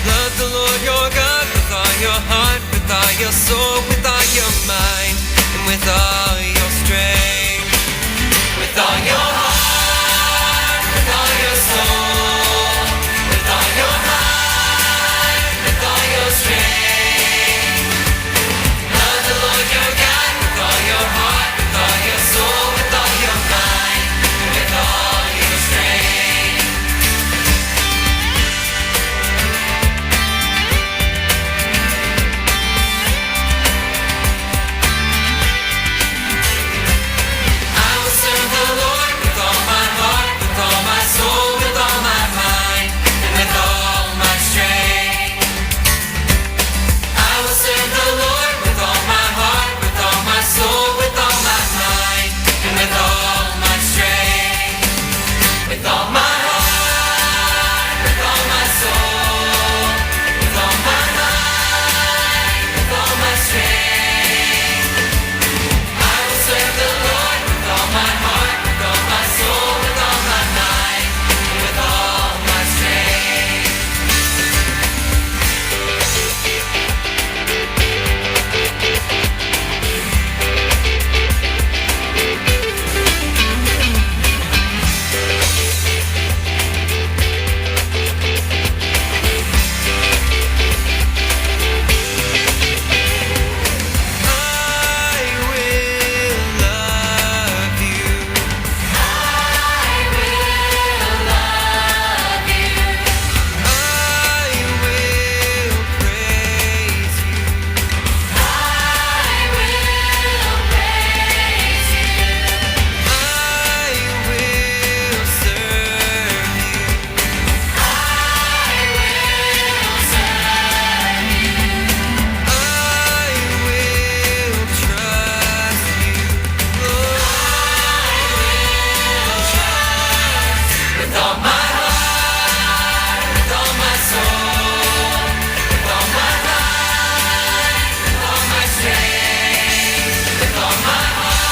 Love the Lord your God with all your heart, with all your soul, with all your mind, and with all your strength. With all your heart, with all your soul, with all your mind, with all your strength. Love the Lord your God with all your heart, with all your soul, with all your mind, with all your strength. I will serve the Lord with all my heart, with all my soul, with all my mind, and with all my strength. I will serve the Lord with all my heart, with all my soul, with all my mind, and with all my strength. With all my heart, with all my soul, with all my mind, with all my strength. I will serve the Lord with all my heart, with all my soul, with all my mind, and with all my strength. I will love you. I will love you. I will praise you. I will praise you. I will serve you. I will serve you. I will trust you, Lord. I will trust with all my heart, with all my soul, with all my mind, with all my strength, with all my heart,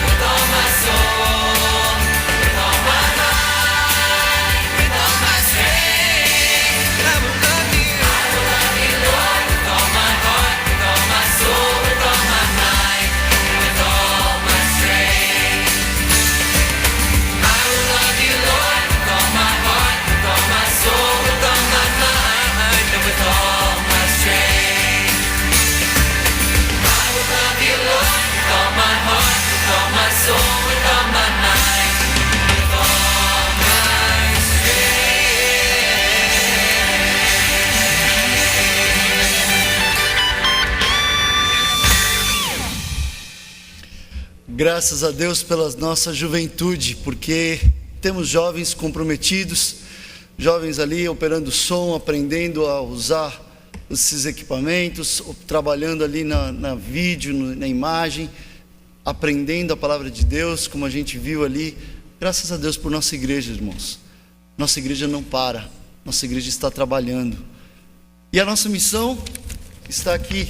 with all my soul, with all my mind, with all my strength. I will love you. I will love you, Lord, with all my heart, with all my soul, with all my mind, and with all my strength. I will love you, Lord, with all my heart, with all my soul, with all my mind, and with all my strength. I will love you, Lord, with all my heart, with all my soul, with all my mind, with all my strength. Graças a Deus pela nossa juventude, porque temos jovens comprometidos, jovens ali operando som, aprendendo a usar esses equipamentos, trabalhando ali na vídeo, na imagem, aprendendo a palavra de Deus, como a gente viu ali. Graças a Deus por nossa igreja, irmãos. Nossa igreja não para, nossa igreja está trabalhando. E a nossa missão está aqui: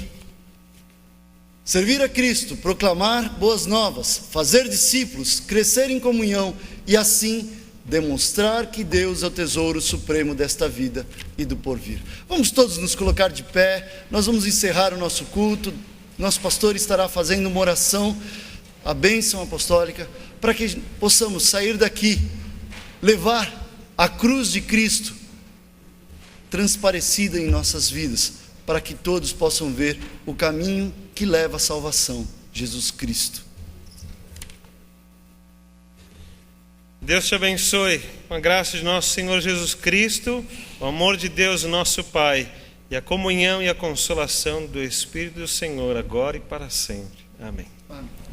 servir a Cristo, proclamar boas novas, fazer discípulos, crescer em comunhão e assim demonstrar que Deus é o tesouro supremo desta vida e do porvir. Vamos todos nos colocar de pé, nós vamos encerrar o nosso culto. Nosso pastor estará fazendo uma oração, a bênção apostólica, para que possamos sair daqui, levar a cruz de Cristo transparecida em nossas vidas, para que todos possam ver o caminho que leva à salvação, Jesus Cristo. Deus te abençoe, com a graça de nosso Senhor Jesus Cristo, o amor de Deus, nosso Pai, e a comunhão e a consolação do Espírito do Senhor, agora e para sempre. Amém. Amém.